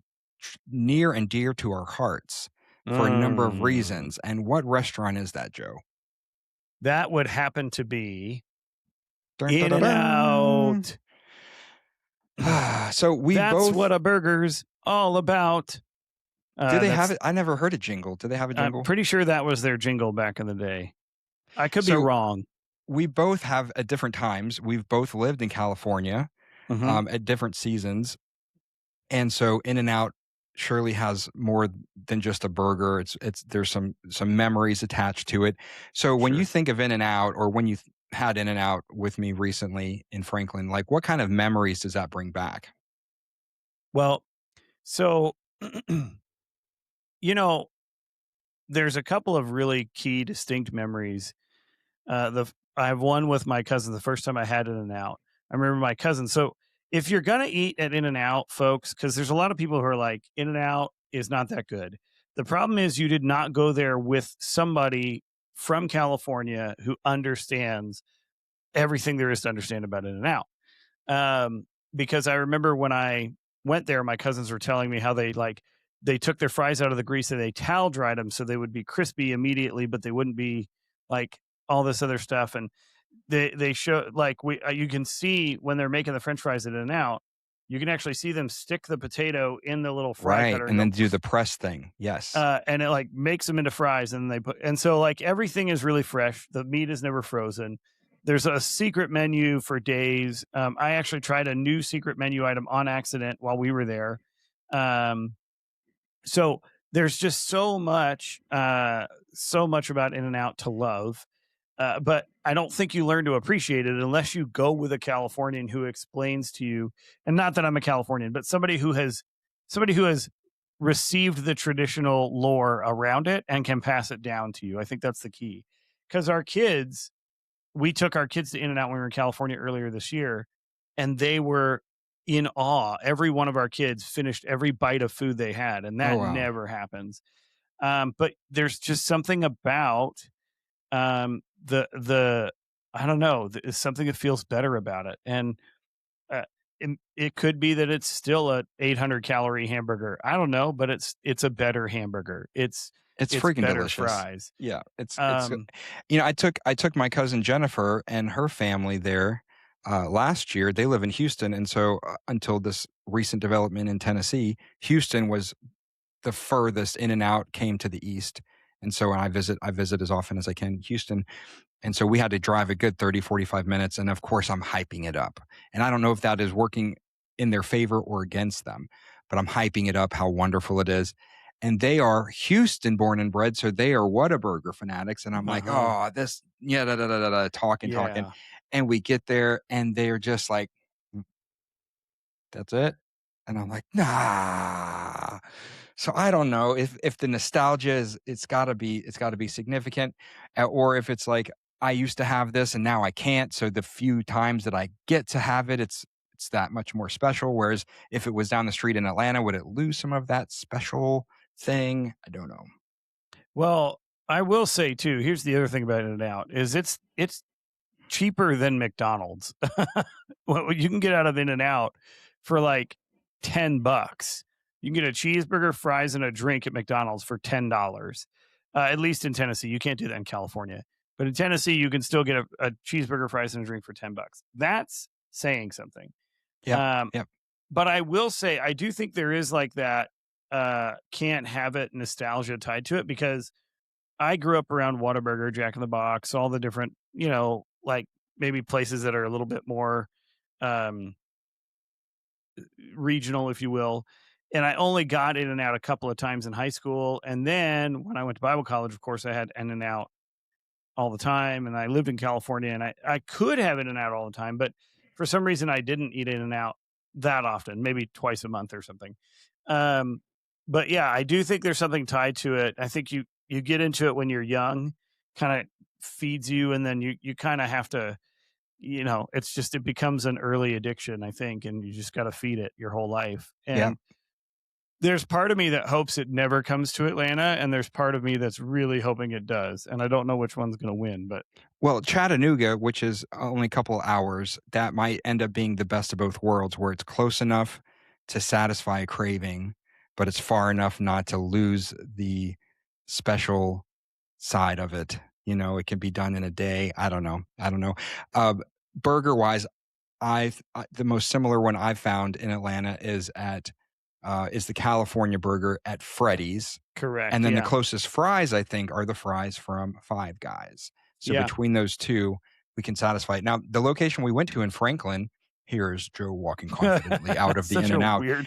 near and dear to our hearts for a number of Mm, reasons. And what restaurant is that, Joe? that would happen to be Dun, dun, In dun, and dun. Out. So we That's both what a burger's all about. do they have That's it? I never heard a jingle. Do they have a I'm jingle? pretty sure that was their jingle back in the day. I could be So wrong. we both have at different times. We've both lived in California Mhm. at different seasons. And so In and Out surely has more than just a burger. It's there's some memories attached to it. So when you Sure. think of In and Out, or when you had In and Out with me recently in Franklin, like what kind of memories does that bring back? Well, so, you know, there's a couple of really key distinct memories. I have one with my cousin the first time I had In-N-Out. I remember my cousin. So if you're gonna eat at In-N-Out, folks, because there's a lot of people who are like, In-N-Out is not that good. The problem is you did not go there with somebody from California who understands everything there is to understand about In-N-Out. Because I remember when I went there, my cousins were telling me how they took their fries out of the grease and they towel dried them so they would be crispy immediately, but they wouldn't be like all this other stuff. And they show like we you can see when they're making the French fries in and out, you can actually see them stick the potato in the little fry Right. cutter and And go, then do the press thing. Yes. and it like makes them into fries, and they put and so like everything is really fresh. The meat is never frozen. There's a secret menu for days. I actually tried a new secret menu item on accident while we were there. Um, so there's just so much about In and Out to love. But I don't think you learn to appreciate it unless you go with a Californian who explains to you, and not that I'm a Californian, but somebody who has received the traditional lore around it and can pass it down to you. I think that's the key. Because we took our kids to In and Out when we were in California earlier this year, and they were in awe. Every one of our kids finished every bite of food they had, and Oh that wow. never happens. But there's just something about the I don't know, it's something that feels better about it. And uh, it could be that it's still a 800 calorie hamburger. I don't know, but it's a better hamburger. It's It's freaking better delicious. fries. Yeah, it's Um, I took my cousin Jennifer and her family there last year. They live in Houston, and so until this recent development in Tennessee, Houston was the furthest In and Out came to the east. And so when I visit as often as I can Houston. And so we had to drive a good 30, 45 minutes. And of course, I'm hyping it up. And I don't know if that is working in their favor or against them, but I'm hyping it up how wonderful it is. And they are Houston born and bred. So they are Whataburger fanatics. And I'm like, uh-huh. oh, this, yeah, da, da, da, da, da, talking. Yeah. And we get there and they're just like, "Mm, that's it." And I'm like, nah. So I don't know if the nostalgia is it's gotta be significant, or if it's like I used to have this and now I can't. So the few times that I get to have it, it's that much more special. Whereas if it was down the street in Atlanta, would it lose some of that special thing? I don't know. Well, I will say too, here's the other thing about In-N-Out is it's cheaper than McDonald's. What you can get out of In-N-Out for like $10. You can get a cheeseburger, fries, and a drink at McDonald's for $10. At least in Tennessee. You can't do that in California. But in Tennessee, you can still get a cheeseburger, fries, and a drink for $10. That's saying something. Yep, Um, yep. but I will say, I do think there is like that can't have it nostalgia tied to it because I grew up around Whataburger, Jack in the Box, all the different, like maybe places that are a little bit more um, regional, if you will. And I only got In and Out a couple of times in high school. And then when I went to Bible college, of course, I had In and Out all the time. And I lived in California and I could have In and Out all the time. But for some reason, I didn't eat In and Out that often, maybe twice a month or something. Um, but yeah, I do think there's something tied to it. I think you get into it when you're young, kind of feeds you, and then you kind of have to, it's just it becomes an early addiction, I think, and you just got to feed it your whole life. Yeah. And there's part of me that hopes it never comes to Atlanta, and there's part of me that's really hoping it does. And I don't know which one's going to win, but Well, Chattanooga, which is only a couple hours, that might end up being the best of both worlds, where it's close enough to satisfy a craving, but it's far enough not to lose the special side of it. It can be done in a day. I don't know. I don't know. Burger wise, the most similar one I've found in Atlanta is the California burger at Freddy's. And correct. then the Yeah. closest fries, I think, are the fries from Five Guys. So Yeah. between those two, we can satisfy it. Now, the location we went to in Franklin, here's Joe walking confidently out of the Such In a and Out. weird.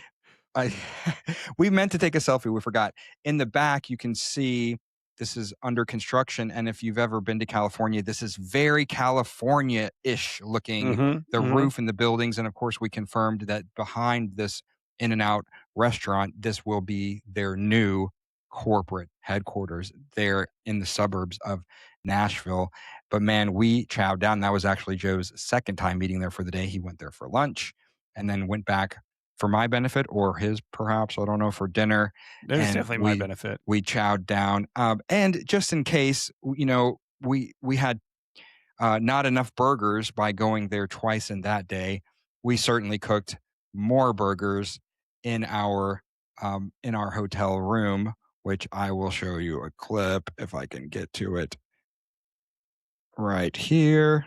I we meant to take a selfie, we forgot. In the back, you can see this is under construction, and if you've ever been to California, this is very California-ish looking, Mhm, the mhm. roof and the buildings, and of course, we confirmed that behind this In-N-Out restaurant, this will be their new corporate headquarters there in the suburbs of Nashville. But man, we chowed down. That was actually Joe's second time eating there for the day. He went there for lunch and then went back for my benefit or his perhaps, I don't know, for dinner. It was And definitely my we benefit. we chowed down. And just in case, we had not enough burgers by going there twice in that day. We certainly cooked more burgers in our hotel room, which I will show you a clip if I can get to it right here.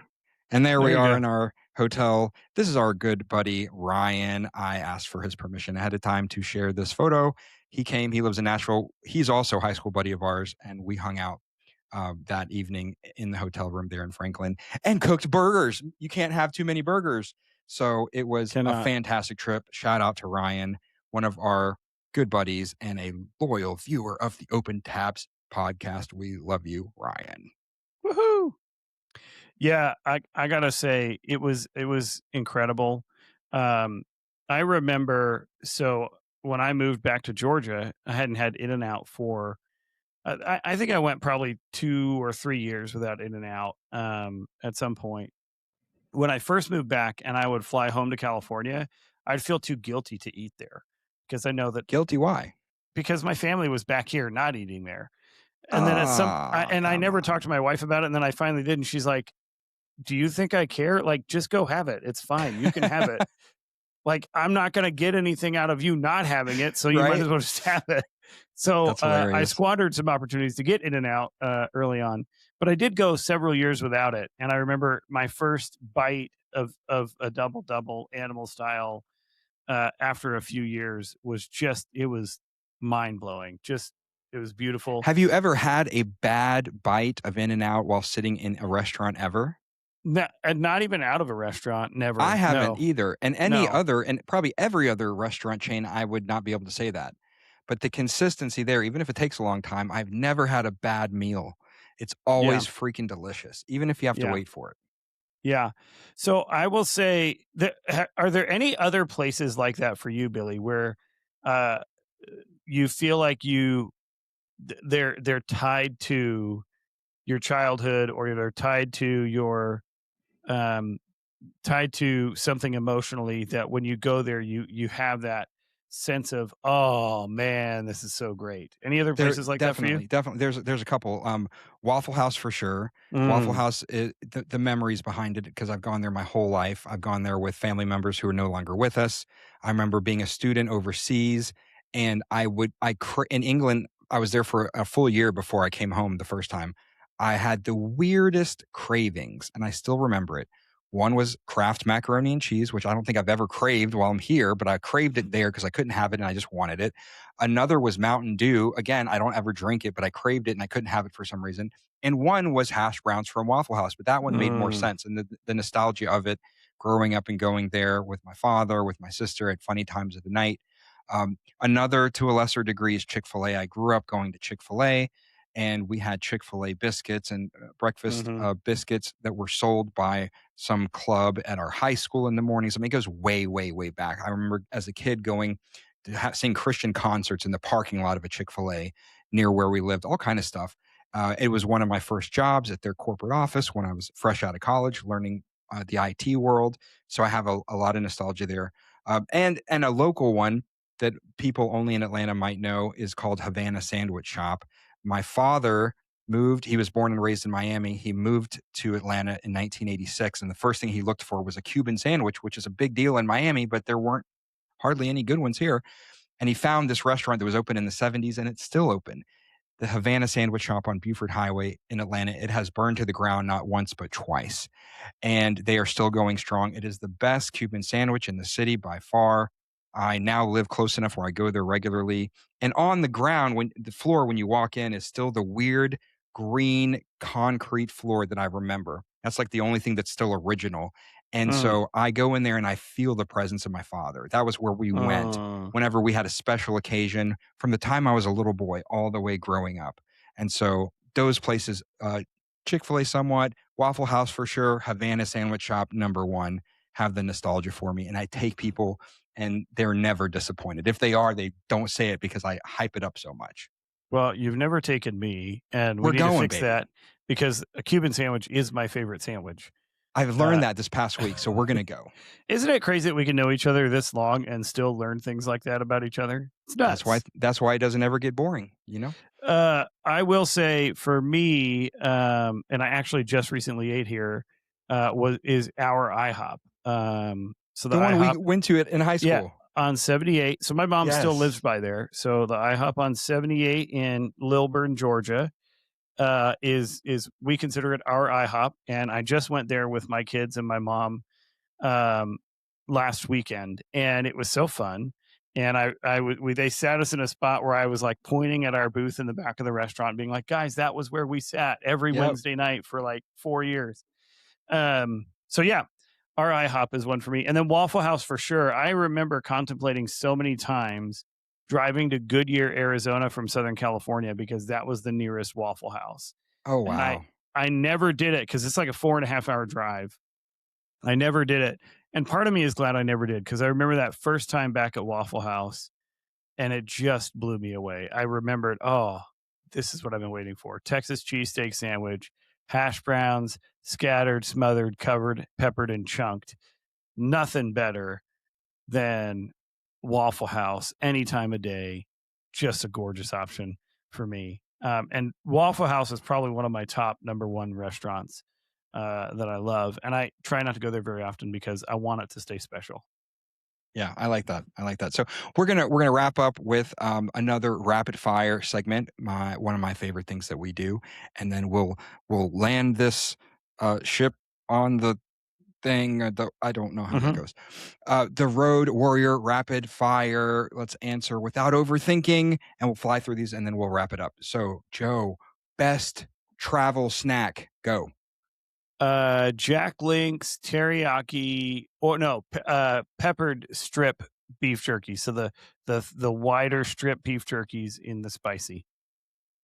And there There we you are go. in our hotel. This is our good buddy, Ryan. I asked for his permission ahead of time to share this photo. He came, he lives in Nashville. He's also a high school buddy of ours, and we hung out that evening in the hotel room there in Franklin and cooked burgers. You can't have too many burgers. So it was a Cannot. fantastic trip. Shout out to Ryan, one of our good buddies and a loyal viewer of the Open Tabs podcast. We love you, Ryan. Woohoo! Yeah, I gotta say it was incredible. Um, I remember so when I moved back to Georgia, I hadn't had In and Out for I think I went probably 2 or 3 years without In and Out at some point. When I first moved back and I would fly home to California, I'd feel too guilty to eat there because I know that Guilty why? because my family was back here not eating there. And then and I Come never talked on. to my wife about it. And then I finally did. And she's like, "Do you think I care? Like, just go have it. It's fine. You can have it. Like, I'm not going to get anything out of you not having it. So you might Right? as well just have it." So That's I hilarious. squandered some opportunities to get In and Out early on, but I did go several years without it. And I remember my first bite of a double double animal style after a few years was just it was mind blowing. Just it was beautiful. Have you ever had a bad bite of In and Out while sitting in a restaurant ever? And not even out of a restaurant. I Never. haven't No. either. And any No. other, and probably every other restaurant chain, I would not be able to say that. But the consistency there, even if it takes a long time, I've never had a bad meal. It's Yeah. always freaking delicious, even if you have to Yeah. wait for it. Yeah. So I will say that are there any other places like that for you, Billy, where you feel like they're tied to your childhood, or they're um tied to something emotionally, that when you go there, you have that sense of, oh man, this is so great. Any other There places like that for you? definitely, there's a couple, Waffle House for sure. Waffle Mm. House, the memories behind it, because I've gone there my whole life. I've gone there with family members who are no longer with us. I remember being a student overseas, and in England, I was there for a full year before I came home the first time. I had the weirdest cravings, and I still remember it. One was Kraft macaroni and cheese, which I don't think I've ever craved while I'm here, but I craved it there because I couldn't have it and I just wanted it. Another was Mountain Dew. Again, I don't ever drink it, but I craved it and I couldn't have it for some reason. And one was hash browns from Waffle House, but that one made more Mm. sense. And the nostalgia of it, growing up and going there with my father, with my sister at funny times of the night. Another, to a lesser degree, is Chick-fil-A. I grew up going to Chick-fil-A, and we had Chick-fil-A biscuits and breakfast Mhm. biscuits that were sold by some club at our high school in the mornings. I mean, it goes way, way, way back. I remember as a kid going seeing Christian concerts in the parking lot of a Chick-fil-A near where we lived, all kind of stuff. It was one of my first jobs at their corporate office when I was fresh out of college, learning the IT world. So I have a lot of nostalgia there. And a local one that people only in Atlanta might know is called Havana Sandwich Shop. My father moved, he was born and raised in Miami. He moved to Atlanta in 1986. And the first thing he looked for was a Cuban sandwich, which is a big deal in Miami, but there weren't hardly any good ones here. And he found this restaurant that was open in the 70s, and it's still open. The Havana Sandwich Shop on Buford Highway in Atlanta. It has burned to the ground not once, but twice, and they are still going strong. It is the best Cuban sandwich in the city by far. I now live close enough where I go there regularly. And on the ground, when the floor, when you walk in, is still the weird green concrete floor that I remember. That's like the only thing that's still original. And Mm. so I go in there and I feel the presence of my father. That was where we went Mm. whenever we had a special occasion from the time I was a little boy all the way growing up. And so those places, Chick-fil-A somewhat, Waffle House for sure, Havana Sandwich Shop number one, have the nostalgia for me. And I take people and they're never disappointed. If they are, they don't say it because I hype it up so much. Well, you've never taken me, and we We're need to going, fix baby. that, because a Cuban sandwich is my favorite sandwich. I've learned Uh, that this past week, so we're gonna go. isn't it crazy that we can know each other this long and still learn things like that about each other? It's nuts. That's why it doesn't ever get boring, you know? I will say for me, and I actually just recently ate here, was is our IHOP. So the The one we IHOP, went to it in high yeah, school. on 78. So my mom still lives Yes. by there. So the IHOP on 78 in Lilburn, Georgia, is we consider it our IHOP, and I just went there with my kids and my mom um, last weekend, and it was so fun. And they sat us in a spot where I was like pointing at our booth in the back of the restaurant, being like, "Guys, that was where we sat every Yep. Wednesday night for like 4 years." So yeah, our IHOP is one for me, and then Waffle House for sure. I remember contemplating so many times driving to Goodyear, Arizona from Southern California, because that was the nearest Waffle House, Oh, and I wow. I never did it because it's like a 4.5 hour drive. I never did it. And part of me is glad I never did, because I remember that first time back at Waffle House and it just blew me away. I remembered, oh, this is what I've been waiting for: Texas cheesesteak sandwich, hash browns, scattered, smothered, covered, peppered, and chunked. Nothing better than Waffle House any time of day. Just a gorgeous option for me. And Waffle House is probably one of my top number one restaurants that I love, and I try not to go there very often because I want it to stay special. Yeah, I like that. I like that. So we're gonna wrap up with another rapid fire segment. One of my favorite things that we do, and then we'll land this ship on the thing. I don't know how that Mhm. goes. The Road Warrior rapid fire. Let's answer without overthinking, and we'll fly through these, and then we'll wrap it up. So Joe, best travel snack? Go. Jack Link's teriyaki, or no, peppered strip beef jerky. So the wider strip beef jerkies in the spicy.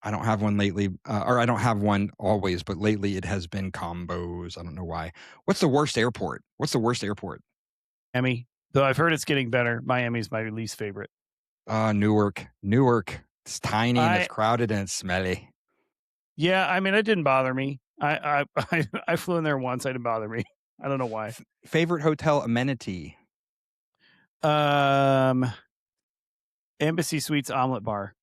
I don't have one lately, or I don't have one always, but lately it has been combos. I don't know why. What's the worst airport? What's the worst airport? Miami, though I've heard it's getting better. Miami's my least favorite. Newark. Newark. It's tiny and it's I crowded and it's smelly. Yeah, I mean, it didn't bother me. I flew in there once. It didn't bother me. I don't know why. Favorite hotel amenity? Um, Embassy Suites omelet bar.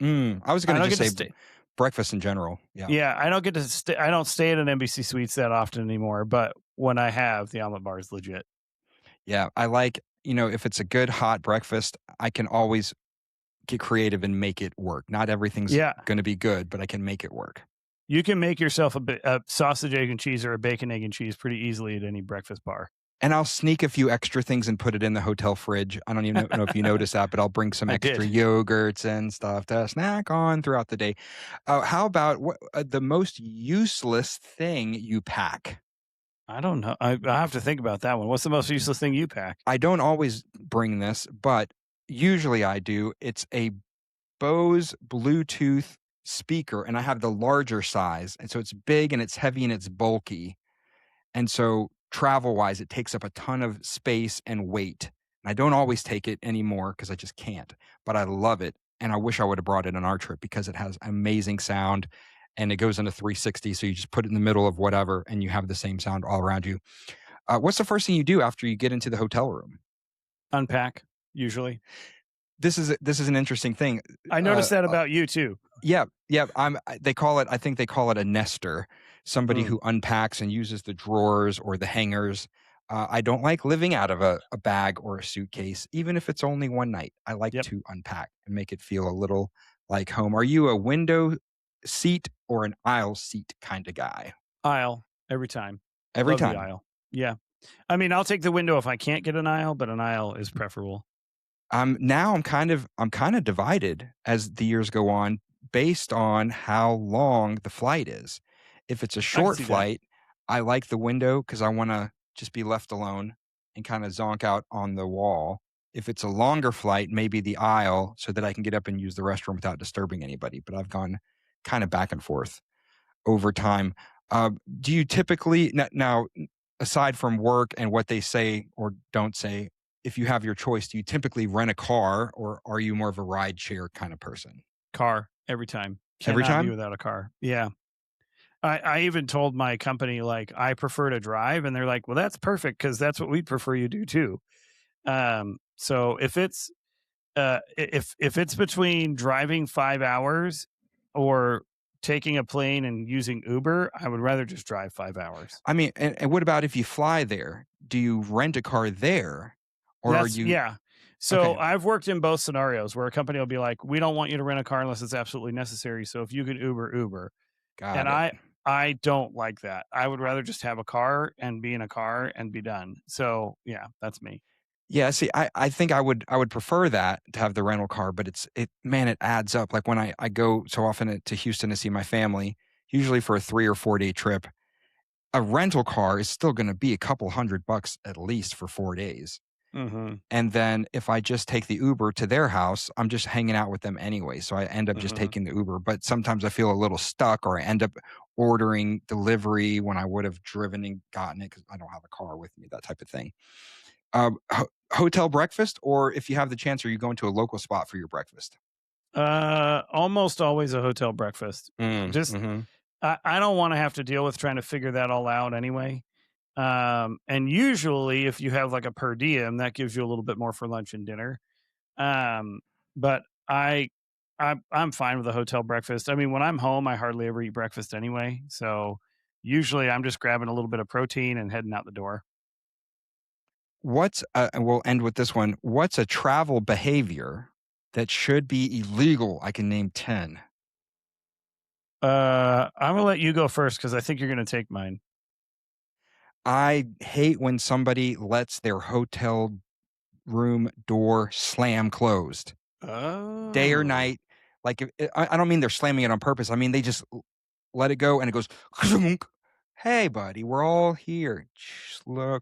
I was I going to don't just get to say stay. breakfast in general. Yeah. Yeah, I don't get to stay. I don't stay at an Embassy Suites that often anymore. But when I have, the omelet bar is legit. Yeah. I like, if it's a good hot breakfast, I can always get creative and make it work. Not everything's Yeah, going to be good, but I can make it work. you can make yourself a sausage, egg, and cheese or a bacon, egg, and cheese pretty easily at any breakfast bar. And I'll sneak a few extra things and put it in the hotel fridge. I don't even know if you notice that, but I'll bring some I extra did. yogurts and stuff to snack on throughout the day. How about the most useless thing you pack? I don't know. I have to think about that one. What's the most useless thing you pack? I don't always bring this, but usually I do. It's a Bose Bluetooth speaker, and I have the larger size. And so it's big and it's heavy and it's bulky. And so travel wise, it takes up a ton of space and weight. And I don't always take it anymore because I just can't, but I love it. And I wish I would have brought it on our trip because it has amazing sound and it goes into 360. So you just put it in the middle of whatever and you have the same sound all around you. What's the first thing you do after you get into the hotel room? Unpack, usually. This is an interesting thing. I noticed that about you too. Yeah. I think they call it a nester, somebody who unpacks and uses the drawers or the hangers. I don't like living out of a bag or a suitcase, even if it's only one night. I like to unpack and make it feel a little like home. Are you a window seat or an aisle seat kind of guy? Aisle every time. Every Love the time. aisle. Yeah. I mean, I'll take the window if I can't get an aisle, but an aisle is preferable. Now I'm kind of divided as the years go on based on how long the flight is. If it's a I can short see that. flight, I like the window because I want to just be left alone and kind of zonk out on the wall. If it's a longer flight, maybe the aisle so that I can get up and use the restroom without disturbing anybody. But I've gone kind of back and forth over time. Do you typically now, aside from work and what they say or don't say, if you have your choice, do you typically rent a car or are you more of a ride share kind of person? Car every time. Every Cannot be time? without a car. Yeah. I even told my company, like, I prefer to drive. And they're like, well, that's perfect because that's what we prefer you do too. So if it's if it's between driving 5 hours or taking a plane and using Uber, I would rather just drive 5 hours. I mean, and what about if you fly there? Do you rent a car there or are you? Yeah. So Okay, I've worked in both scenarios where a company will be like, we don't want you to rent a car unless it's absolutely necessary. So if you could Uber. And got it. I don't like that. I would rather just have a car and be in a car and be done. So yeah, that's me. Yeah, see, I think I would prefer that to have the rental car, but it adds up. Like when I go so often to Houston to see my family, usually for a 3 or 4 day trip, a rental car is still going to be a couple $100 at least for 4 days. Mm-hmm. And then if I just take the Uber to their house, I'm just hanging out with them anyway. So I end up just Mm-hmm. taking the Uber. But sometimes I feel a little stuck or I end up ordering delivery when I would have driven and gotten it because I don't have a car with me, that type of thing. Hotel breakfast, or if you have the chance, are you going to a local spot for your breakfast? Almost always a hotel breakfast. Just Mm-hmm. I don't want to have to deal with trying to figure that all out anyway. And usually if you have like a per diem, that gives you a little bit more for lunch and dinner. But I'm fine with a hotel breakfast. I mean, when I'm home, I hardly ever eat breakfast anyway. So usually I'm just grabbing a little bit of protein and heading out the door. And we'll end with this one. What's a travel behavior that should be illegal? I can name 10. I'm gonna let you go first because I think you're gonna take mine. I hate when somebody lets their hotel room door slam closed, day or Oh. night. Like I don't mean they're slamming it on purpose. I mean they just let it go and it goes. Hey, buddy, we're all here.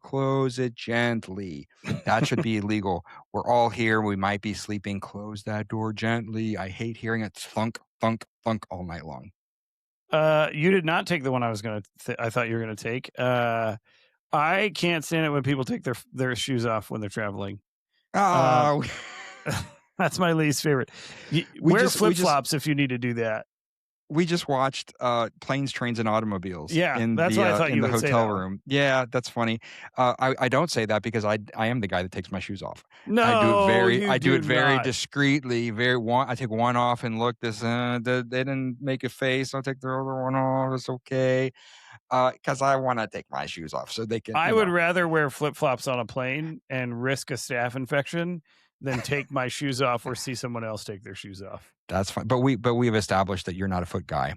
Close it gently. That should be illegal. We're all here. We might be sleeping. Close that door gently. I hate hearing it thunk, thunk, thunk all night long. You did not take the one I was gonna. I thought you were gonna take. I can't stand it when people take their shoes off when they're traveling. Uh, Oh, That's my least favorite. Wear flip-flops if you need to do that. We just watched Planes, Trains, and Automobiles. Yeah, that's why I thought you would say hotel that one. room. Yeah, that's funny. I don't say that because I am the guy that takes my shoes off. No, I do it very not. discreetly. I take one off and look. They didn't make a face. I'll take the other one off. It's okay. Because I want to take my shoes off so they can. I would rather wear flip-flops on a plane and risk a staph infection than take my shoes off or see someone else take their shoes off. That's fine. But we've established that you're not a foot guy.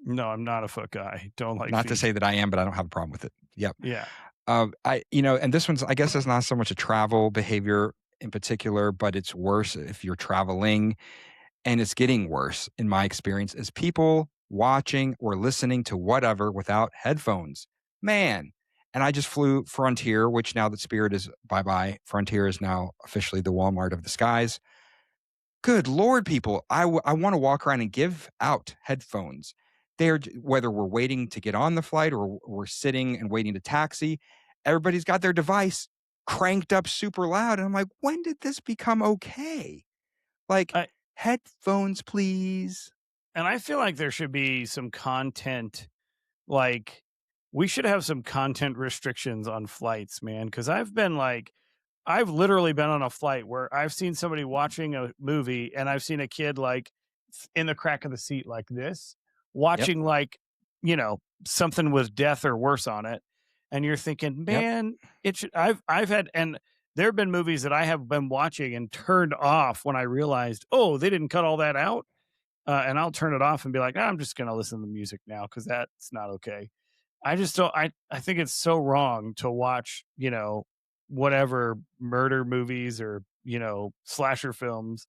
No, I'm not a foot guy. Don't like Not feet. to say that I am, but I don't have a problem with it. Yep. Yeah. And this one's, I guess, it's not so much a travel behavior in particular, but it's worse if you're traveling, and it's getting worse in my experience, is people watching or listening to whatever without headphones. Man. And I just flew Frontier, which now that Spirit is bye-bye, Frontier is now officially the Walmart of the skies. Good Lord, people. I want to walk around and give out headphones. Whether we're waiting to get on the flight or we're sitting and waiting to taxi, everybody's got their device cranked up super loud. And I'm like, when did this become okay? Like, headphones, please. And I feel like there should be some content, like we should have some content restrictions on flights, man. Because I've literally been on a flight where I've seen somebody watching a movie and I've seen a kid like in the crack of the seat like this, watching something with death or worse on it. And you're thinking, man, it should. I've had, and there have been movies that I have been watching and turned off when I realized, oh, they didn't cut all that out. And I'll turn it off and be like, I'm just going to listen to the music now because that's not okay. I just don't. I think it's so wrong to watch, whatever murder movies or slasher films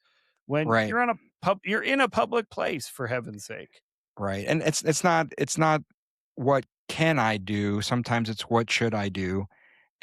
when you're in a public place, for heaven's sake. Right, and it's not what can I do. Sometimes it's what should I do.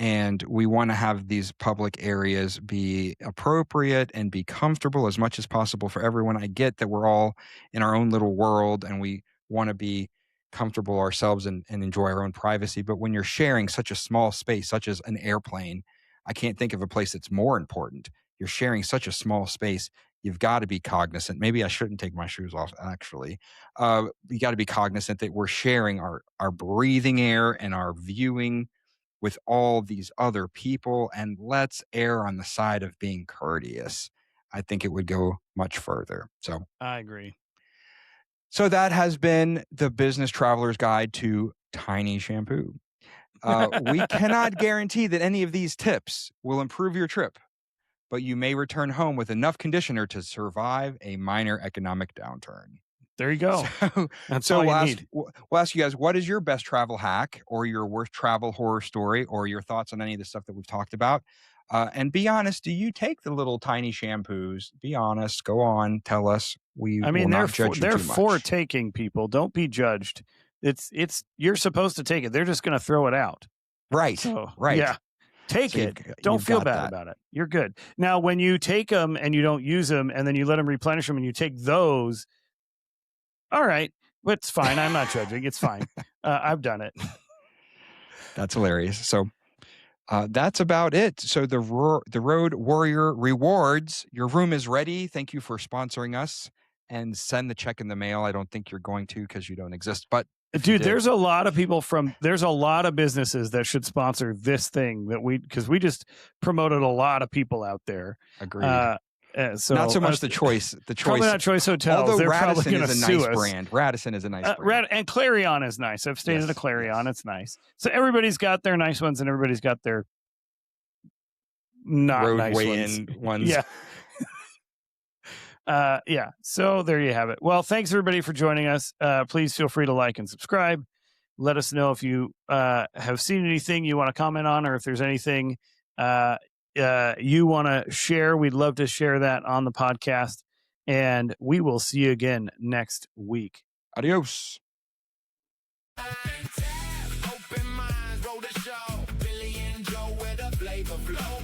And we want to have these public areas be appropriate and be comfortable as much as possible for everyone. I get that we're all in our own little world and we want to be comfortable ourselves and enjoy our own privacy. But when you're sharing such a small space, such as an airplane, I can't think of a place that's more important. You're sharing such a small space. You've got to be cognizant. Maybe I shouldn't take my shoes off, actually. You got to be cognizant that we're sharing our breathing air and our viewing with all these other people, and let's err on the side of being courteous. I think it would go much further. So I agree. So that has been the Business Traveler's Guide to Tiny Shampoo. We cannot guarantee that any of these tips will improve your trip, but you may return home with enough conditioner to survive a minor economic downturn. There you go. That's all you need. We'll ask you guys, what is your best travel hack or your worst travel horror story or your thoughts on any of the stuff that we've talked about? And be honest, do you take the little tiny shampoos? Be honest. Go on. Tell us. They're for taking, people. Don't be judged. You're supposed to take it. They're just going to throw it out. Right. So, right. Yeah. Take it. Don't feel bad about it. You're good. Now, when you take them and you don't use them and then you let them replenish them and you take those, all right, but it's fine. I'm not judging. It's fine. I've done it. That's hilarious. So that's about it. So the Road Warrior Rewards, your room is ready. Thank you for sponsoring us, and send the check in the mail. I don't think you're going to because you don't exist. But dude, there's a lot of people there's a lot of businesses that should sponsor this thing because we just promoted a lot of people out there. Agreed. So not so much the choice. Probably not Choice Hotels. Although They're Radisson is a nice us. brand. Radisson is a nice brand. And Clarion is nice. I've stayed at a Clarion. It's nice. So everybody's got their nice ones and everybody's got their not roadway nice in ones. Yeah. Yeah. So there you have it. Well, thanks everybody for joining us. Please feel free to like and subscribe. Let us know if you have seen anything you want to comment on, or if there's anything you want to share. We'd love to share that on the podcast, and we will see you again next week. Adios. Open minds, roll the show. Billy and Joe with a flavor flow.